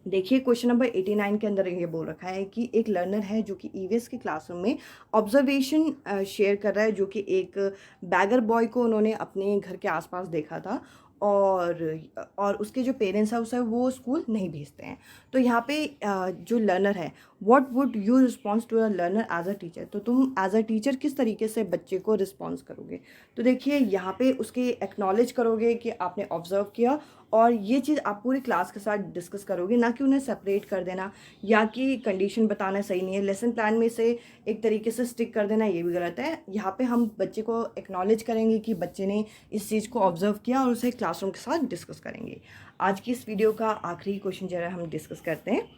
देखिए क्वेश्चन नंबर 89 के अंदर ये बोल रखा है कि एक लर्नर है जो कि ईवीएस के क्लासरूम में ऑब्जर्वेशन शेयर कर रहा है, जो कि एक बैगर बॉय को उन्होंने अपने घर के आसपास देखा था और उसके जो पेरेंट्स हैं उसे वो स्कूल नहीं भेजते हैं। तो यहाँ पे जो लर्नर है what would you response to a learner as a teacher, तो तुम एज अ टीचर किस तरीके से बच्चे को रिस्पॉन्स करोगे। तो देखिए यहाँ पे उसके एक्नॉलेज करोगे कि आपने ऑब्जर्व किया, और ये चीज़ आप पूरी क्लास के साथ डिस्कस करोगे, ना कि उन्हें सेपरेट कर देना या कि कंडीशन बताना सही नहीं है। लेसन प्लान में से एक तरीके से स्टिक कर देना ये भी गलत है। यहाँ पे हम बच्चे को एक्नॉलेज करेंगे कि बच्चे ने इस चीज़ को ऑब्जर्व किया और उसे क्लासरूम के साथ डिस्कस करेंगे। आज की इस वीडियो का आखिरी क्वेश्चन जो है हम डिस्कस करते हैं।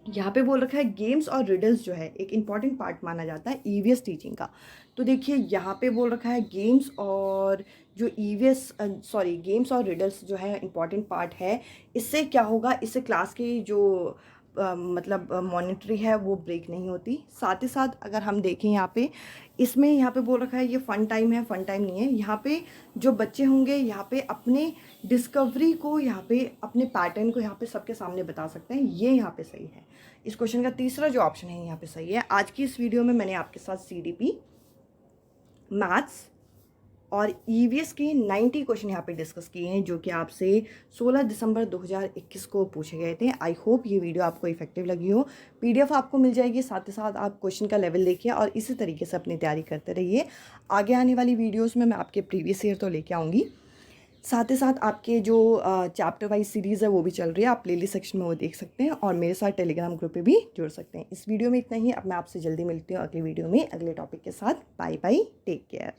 यहाँ पे बोल रखा है गेम्स और रिडल्स जो है एक इम्पॉर्टेंट पार्ट माना जाता है ईवीएस टीचिंग का। तो देखिए यहाँ पे बोल रखा है गेम्स और जो गेम्स और रिडल्स जो है इम्पॉर्टेंट पार्ट है। इससे क्या होगा, इससे क्लास की जो मतलब मॉनिटरी है वो ब्रेक नहीं होती। साथ ही साथ अगर हम देखें यहाँ पे बोल रखा है ये फ़न टाइम है, फ़न टाइम नहीं है। यहाँ पे जो बच्चे होंगे यहाँ पे अपने डिस्कवरी को, यहाँ पे अपने पैटर्न को यहाँ पे सबके सामने बता सकते हैं, ये यहाँ पे सही है। इस क्वेश्चन का तीसरा जो ऑप्शन है यहाँ पे सही है। आज की इस वीडियो में मैंने आपके साथ सीडीपी, मैथ्स और ईवीएस के 90 क्वेश्चन यहाँ पे डिस्कस किए हैं, जो कि आपसे 16 दिसंबर 2021 को पूछे गए थे। आई होप ये वीडियो आपको इफेक्टिव लगी हो। पीडीएफ आपको मिल जाएगी, साथ ही साथ आप क्वेश्चन का लेवल देखिए और इसी तरीके से अपनी तैयारी करते रहिए। आगे आने वाली वीडियोज़ में मैं आपके प्रीवियस ईयर तो लेके आऊँगी, साथ ही साथ आपके जो चैप्टर वाइज सीरीज़ है वो भी चल रही है, आप प्लेलिस्ट सेक्शन में वो देख सकते हैं और मेरे साथ टेलीग्राम ग्रुप पे भी जुड़ सकते हैं। इस वीडियो में इतना ही। अब मैं आपसे जल्दी मिलती हूँ अगली वीडियो में अगले टॉपिक के साथ। Bye bye, take care.